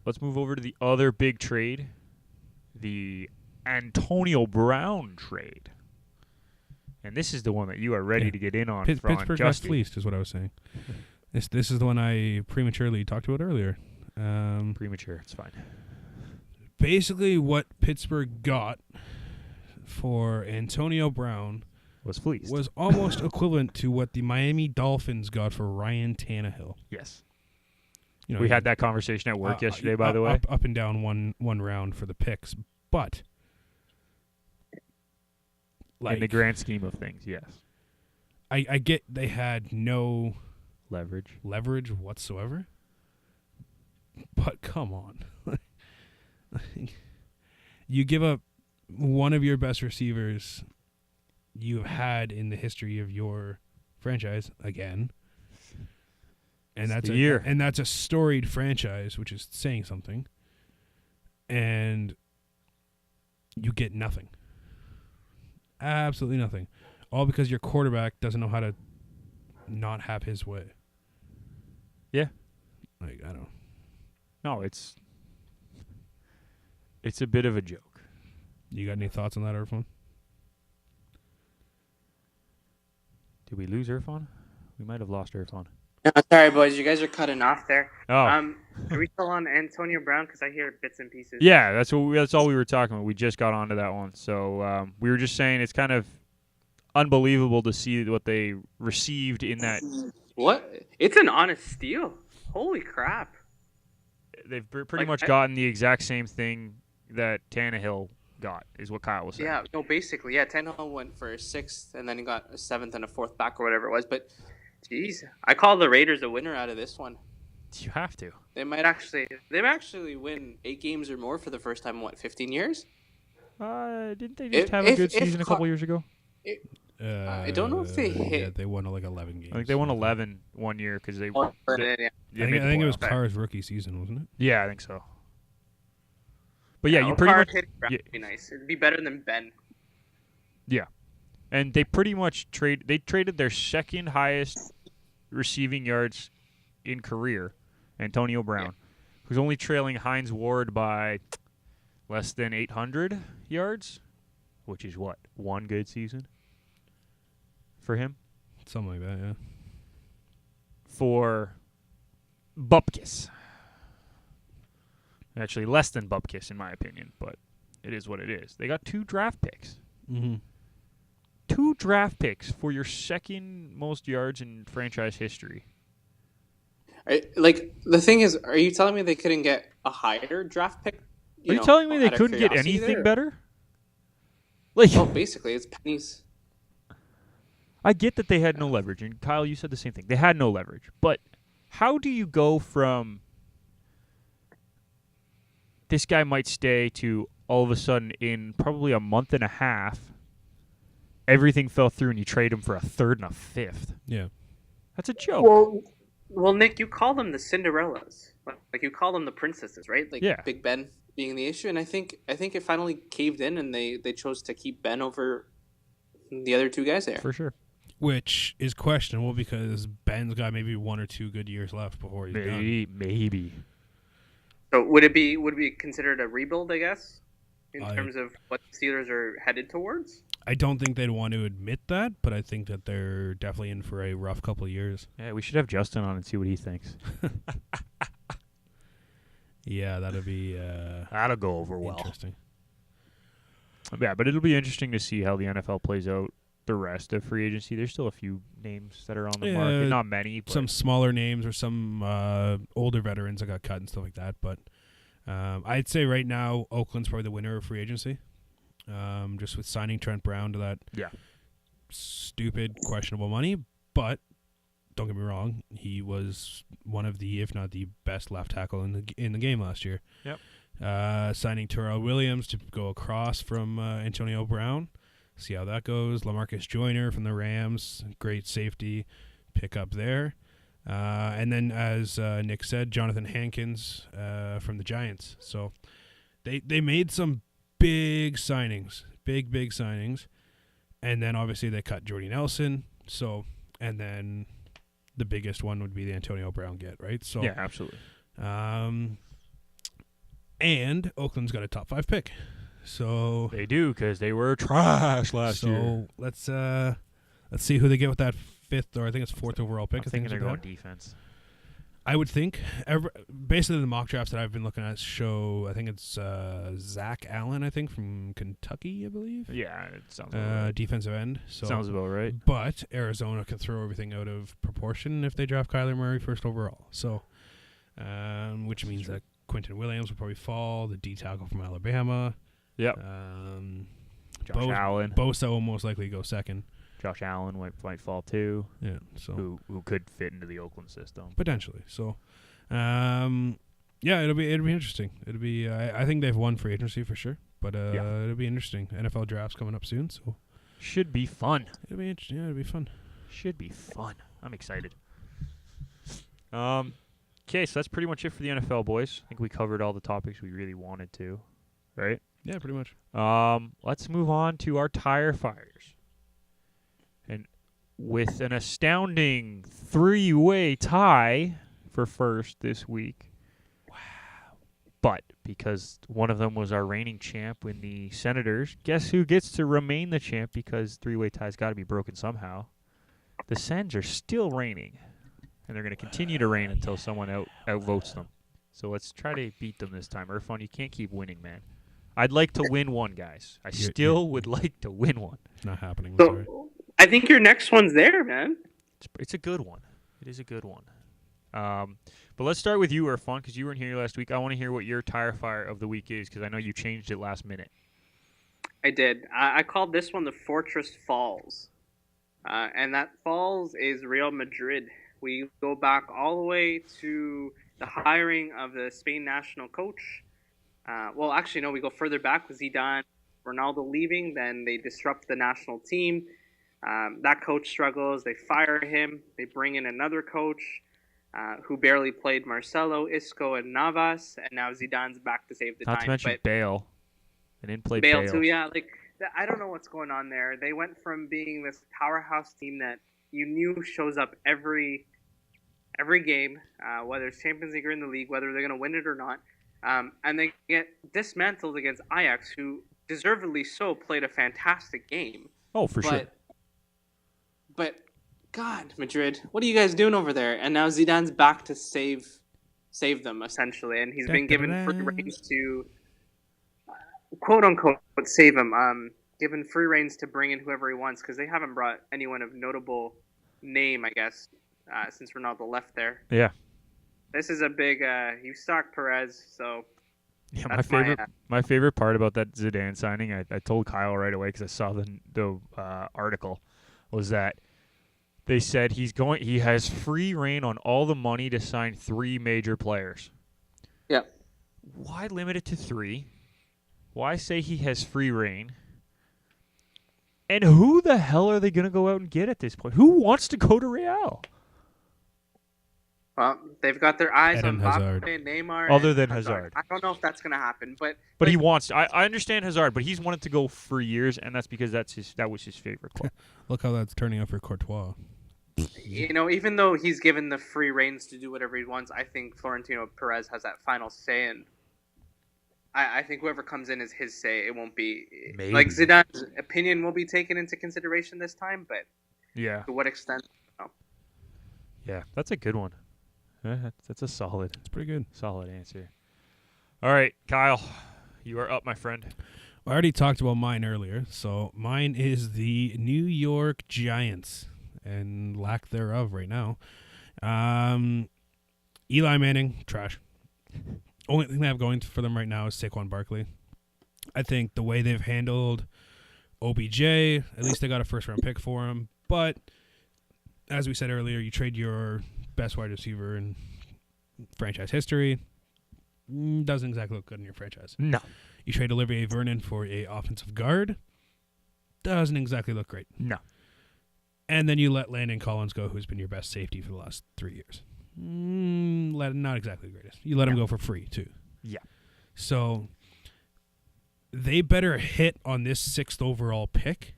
Let's move over to the other big trade, the Antonio Brown trade. And this is the one that you are ready to get in on. Pittsburgh got fleeced, is what I was saying. This is the one I prematurely talked about earlier. Premature, it's fine. Basically, what Pittsburgh got for Antonio Brown was fleeced. Was almost equivalent to what the Miami Dolphins got for Ryan Tannehill. Yes. You know, we had that conversation at work yesterday, by the way. Up and down one round for the picks, but in the grand scheme of things, yes. I get they had no leverage whatsoever, but come on. You give up one of your best receivers you've had in the history of your franchise again. And that's a storied franchise, which is saying something. And you get nothing. Absolutely nothing. All because your quarterback doesn't know how to not have his way. Yeah. Like, I don't. No, it's a bit of a joke. You got any thoughts on that, Irfan? Did we lose Irfan? We might have lost Irfan. No, sorry, boys. You guys are cutting off there. Oh. Are we still on Antonio Brown? Because I hear bits and pieces. Yeah, that's all we were talking about. We just got onto that one. So we were just saying it's kind of unbelievable to see what they received in that. What? It's an honest steal. Holy crap. They've pretty much gotten the exact same thing that Tannehill got, is what Kyle was saying. Yeah, no, basically. Yeah, Tannehill went for a 6th, and then he got a 7th and a 4th back or whatever it was. But, geez, I call the Raiders a winner out of this one. You have to. They might actually win 8 games or more for the first time in, 15 years? Didn't they just have a good season a couple years ago? I don't know if they hit. Yeah, they won like 11 games. I think they won 11 one year because they. I think it was Carr's rookie season, wasn't it? Yeah, I think so. But yeah, you pretty much. Would be nice. It'd be better than Ben. Yeah, and they pretty much traded their second highest receiving yards in career, Antonio Brown, who's only trailing Hines Ward by less than 800 yards, which is what, one good season for him? Something like that, yeah. For Bupkis. Actually, less than Bupkis, in my opinion, but it is what it is. They got 2 draft picks. Mm-hmm. 2 draft picks for your second most yards in franchise history. The thing is, are you telling me they couldn't get a higher draft pick? Are you telling me they couldn't get anything better? Basically, it's pennies. I get that they had no leverage, and Kyle, you said the same thing. They had no leverage, but How do you go from this guy might stay to all of a sudden in probably a month and a half, everything fell through and you trade him for a third and a fifth? Yeah. That's a joke. Well, Nick, you call them the Cinderellas, like you call them the princesses, right? Like Yeah. Big Ben being the issue, and I think it finally caved in, and they chose to keep Ben over the other two guys there. For sure. Which is questionable because Ben's got maybe 1 or 2 good years left before he's done. Maybe. So would it be considered a rebuild? I guess in terms of what the Steelers are headed towards. I don't think they'd want to admit that, but I think that they're definitely in for a rough couple of years. Yeah, we should have Justin on and see what he thinks. Yeah, that'll be That'll go over well. interesting. Yeah, but it'll be interesting to see how the NFL plays out the rest of free agency. There's still a few names that are on the market. Not many. But some smaller names or some older veterans that got cut and stuff like that. But I'd say right now, Oakland's probably the winner of free agency. Just with signing Trent Brown to that stupid, questionable money. But don't get me wrong, he was one of the, if not the best left tackle in the game last year. Yep. Signing Terrell Williams to go across from Antonio Brown. See how that goes. LaMarcus Joyner from the Rams, great safety pickup there. And then, as Nick said, Jonathan Hankins from the Giants. So they made some big signings, big signings. And then, obviously, they cut Jordy Nelson. So, and then the biggest one would be the Antonio Brown get, right? So yeah, absolutely. And Oakland's got a top 5 pick. So they do because they were trash last year. So let's see who they get with that 5th, or I think it's 4th overall pick. I'm thinking they're going defense. I would think. Basically, the mock drafts that I've been looking at show, I think it's Zach Allen, I think, from Kentucky, I believe. Yeah, it sounds about right. Defensive end. So, sounds about right. But Arizona can throw everything out of proportion if they draft Kyler Murray 1st overall. So, which means that Quentin Williams will probably fall, the D tackle from Alabama. Yep. Josh Allen. Bosa will most likely go 2nd. Josh Allen might fall too. Yeah. So who could fit into the Oakland system potentially. So, yeah, it'll be interesting. It'll be. I think they've won free agency for sure, but it'll be interesting. NFL drafts coming up soon, so should be fun. It'll be interesting. Yeah, it'll be fun. Should be fun. I'm excited. Okay, so that's pretty much it for the NFL, boys. I think we covered all the topics we really wanted to, right? Yeah, pretty much. Let's move on to our tire fires. And with an astounding 3-way tie for first this week. Wow. But because one of them was our reigning champ in the Senators, guess who gets to remain the champ because 3-way ties got to be broken somehow? The Sens are still reigning. And they're going to continue to reign until someone outvotes them. So let's try to beat them this time. Irfan, you can't keep winning, man. I'd like to win one, guys. I still would like to win one. It's not happening. So, I think your next one's there, man. It's a good one. It is a good one. But let's start with you, Irfan, because you weren't here last week. I want to hear what your tire fire of the week is, because I know you changed it last minute. I did. I called this one the Fortress Falls. And that falls is Real Madrid. We go back all the way to the hiring of the Spain national coach. Well, actually, no, we go further back with Zidane, Ronaldo leaving. Then they disrupt the national team. That coach struggles. They fire him. They bring in another coach who barely played Marcelo, Isco, and Navas. And now Zidane's back to save the time. Not to mention Bale. They didn't play Bale, too, yeah. I don't know what's going on there. They went from being this powerhouse team that you knew shows up every game, whether it's Champions League or in the league, whether they're going to win it or not. And they get dismantled against Ajax, who deservedly so played a fantastic game. Oh, for sure. But, God, Madrid, what are you guys doing over there? And now Zidane's back to save them, essentially. And he's been given free reins to, quote-unquote, save him. Given free reins to bring in whoever he wants, because they haven't brought anyone of notable name, I guess, since Ronaldo left there. Yeah. This is a big, you stock Perez, so. Yeah, my favorite part about that Zidane signing, I told Kyle right away because I saw the article, was that They said he has free reign on all the money to sign 3 major players. Yeah. Why limit it to 3? Why say he has free reign? And who the hell are they going to go out and get at this point? Who wants to go to Real? Well, they've got their eyes Eden on Hazard. Mbappe, Neymar, Other and than Hazard. I don't know if that's going to happen, but He wants. I understand Hazard, but he's wanted to go for years, and that's because that was his favorite club. Look how that's turning out for Courtois. even though he's given the free reins to do whatever he wants, I think Florentino Perez has that final say, and I think whoever comes in is his say. It won't be Maybe. like Zidane's opinion will be taken into consideration this time, but Yeah. to what extent? No. Yeah, that's a good one. That's a solid It's pretty good. answer. All right, Kyle, you are up, my friend. I already talked about mine earlier, so mine is the New York Giants, and lack thereof right now. Eli Manning, trash. Only thing they have going for them right now is Saquon Barkley. I think the way they've handled OBJ, at least they got a first-round pick for him. But as we said earlier, you trade your best wide receiver in franchise history. Doesn't exactly look good in your franchise. No. You trade Olivier Vernon for a offensive guard. Doesn't exactly look great. No. And then you let Landon Collins go, who's been your best safety for the last 3 years. Not exactly the greatest. You let him go for free, too. Yeah. So they better hit on this 6th overall pick,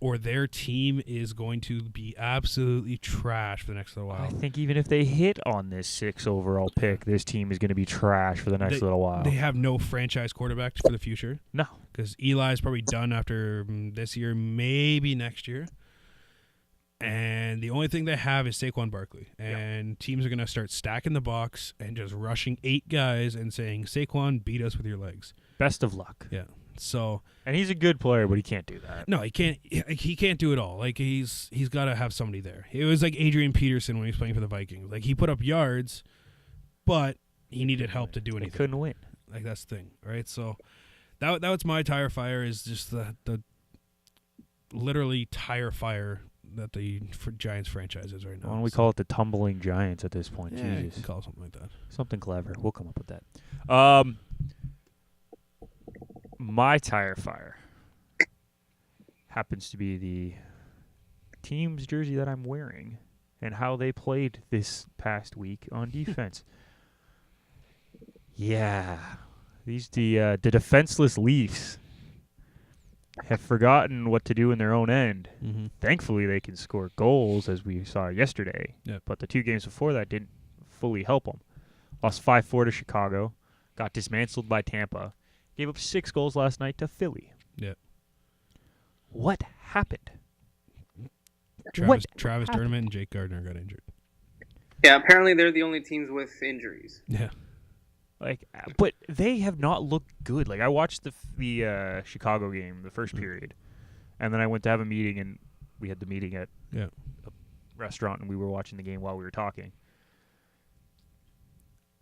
or their team is going to be absolutely trash for the next little while. I think even if they hit on this 6 overall pick, this team is going to be trash for the next little while. They have no franchise quarterback for the future. No. Because Eli's probably done after this year, maybe next year. And the only thing they have is Saquon Barkley. And teams are going to start stacking the box and just rushing 8 guys and saying, Saquon, beat us with your legs. Best of luck. Yeah. So, and he's a good player, but he can't do that. No, he can't. He can't do it all. Like he's got to have somebody there. It was like Adrian Peterson when he was playing for the Vikings. Like he put up yards, but he needed help to do anything. He couldn't win. Like that's the thing, right? So that was my tire fire. Is just the literally tire fire that the Giants franchise is right now. Why don't we call it the tumbling Giants at this point? Yeah, you Jesus, can call it something like that. Something clever. We'll come up with that. My tire fire happens to be the team's jersey that I'm wearing and how they played this past week on defense. Yeah, the defenseless Leafs have forgotten what to do in their own end. Mm-hmm. Thankfully, they can score goals, as we saw yesterday. Yep. But the 2 games before that didn't fully help them. Lost 5-4 to Chicago, got dismantled by Tampa, gave up 6 goals last night to Philly. Yeah. What happened? Travis happened? Tournament and Jake Gardner got injured. Yeah, apparently they're the only teams with injuries. Yeah. But they have not looked good. Like I watched the Chicago game, the first period, and then I went to have a meeting, and we had the meeting at a restaurant, and we were watching the game while we were talking.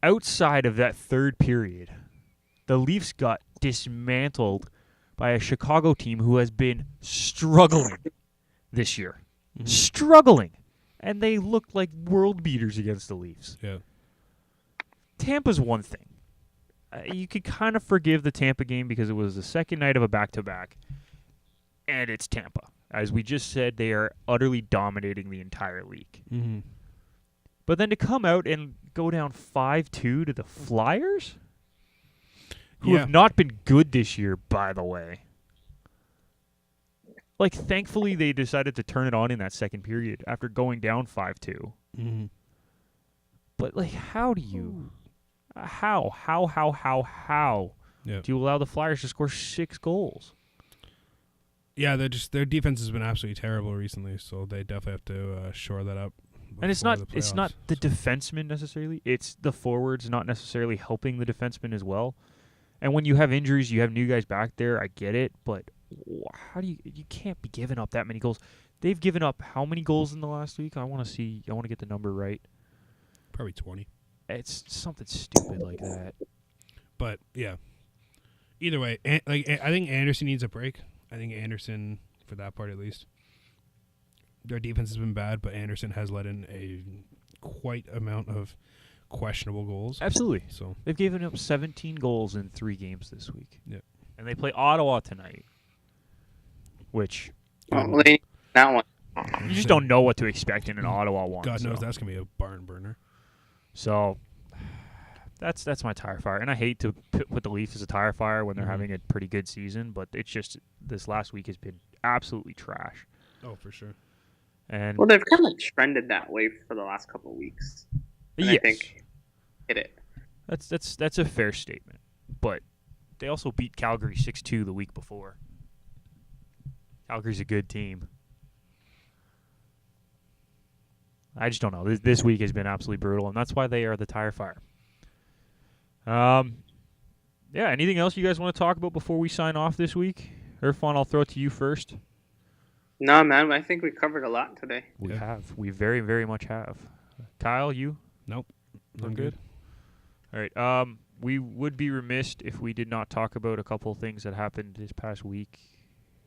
Outside of that third period, the Leafs got dismantled by a Chicago team who has been struggling this year. Mm-hmm. Struggling. And they looked like world beaters against the Leafs. Yeah. Tampa's one thing. You could kind of forgive the Tampa game because it was the second night of a back-to-back, and it's Tampa. As we just said, they are utterly dominating the entire league. Mm-hmm. But then to come out and go down 5-2 to the Flyers, who have not been good this year, by the way. Like, thankfully, they decided to turn it on in that second period after going down 5-2. Mm-hmm. But, like, how do you... How Yep. do you allow the Flyers to score 6 goals? Yeah, their defense has been absolutely terrible recently, so they definitely have to shore that up. And it's not the so. defensemen necessarily. It's the forwards not necessarily helping the defensemen as well. And when you have injuries, you have new guys back there. I get it, but how do you can't be giving up that many goals. They've given up how many goals in the last week? I want to get the number right. Probably 20. It's something stupid like that. But yeah. Either way, I think Anderson needs a break. I think Anderson, for that part at least, their defense has been bad, but Anderson has let in a quite amount of questionable goals. Absolutely. So They've given up 17 goals in 3 games this week. Yeah. And they play Ottawa tonight, which Well, that one. you just don't know what to expect in an Ottawa one. God knows so. that's gonna be a barn burner. So that's my tire fire. And I hate to put the Leafs as a tire fire when they're having a pretty good season, but it's just this last week has been absolutely trash. Oh, for sure. And Well, they've kind of trended that way for the last couple of weeks. And yes, I think hit it. that's a fair statement. But they also beat Calgary 6-2 the week before. Calgary's a good team. I just don't know. This week has been absolutely brutal, and that's why they are the tire fire. Yeah, anything else you guys want to talk about before we sign off this week? Irfan, I'll throw it to you first. No, man, I think we covered a lot today. We have. We very, very much have. Kyle, you? Nope. I'm good. All right. We would be remiss if we did not talk about a couple of things that happened this past week,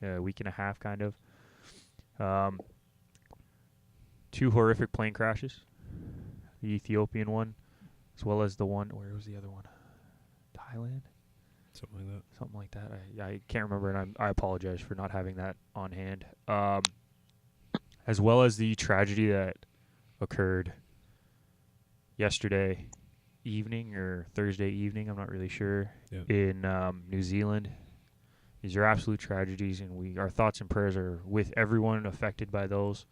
week and a half, kind of. 2 horrific plane crashes. The Ethiopian one, as well as the one. Where was the other one? Thailand? Something like that. I can't remember, and I apologize for not having that on hand. As well as the tragedy that occurred yesterday evening or Thursday evening, I'm not really sure, in New Zealand. These are absolute tragedies, and our thoughts and prayers are with everyone affected by those,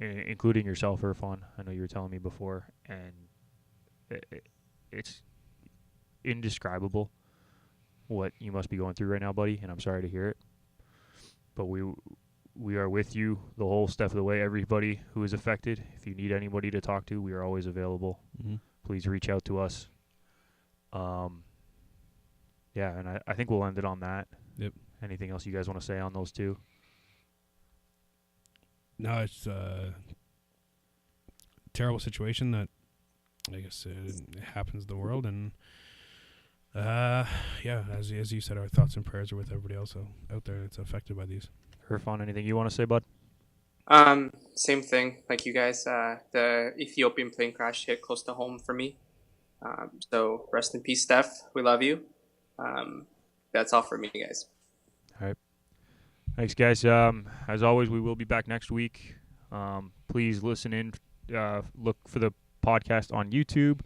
including yourself, Irfan. I know you were telling me before, and it's indescribable what you must be going through right now, buddy, and I'm sorry to hear it. But we are with you the whole step of the way, everybody who is affected. If you need anybody to talk to, we are always available. Please reach out to us. Yeah, and I think we'll end it on that. Yep. Anything else you guys want to say on those two? No, it's a terrible situation that I guess it happens in the world, and as you said, our thoughts and prayers are with everybody else out there that's affected by these. Irfan, anything you want to say, bud? Same thing, like you guys. The Ethiopian plane crash hit close to home for me. So rest in peace, Steph. We love you. That's all for me, guys. All right. Thanks, guys. As always, we will be back next week. Please listen in. Look for the podcast on YouTube.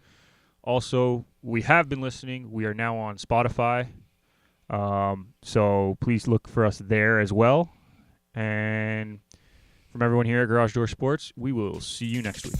Also, we have been listening. We are now on Spotify. So please look for us there as well. And from everyone here at Garage Door Sports, we will see you next week.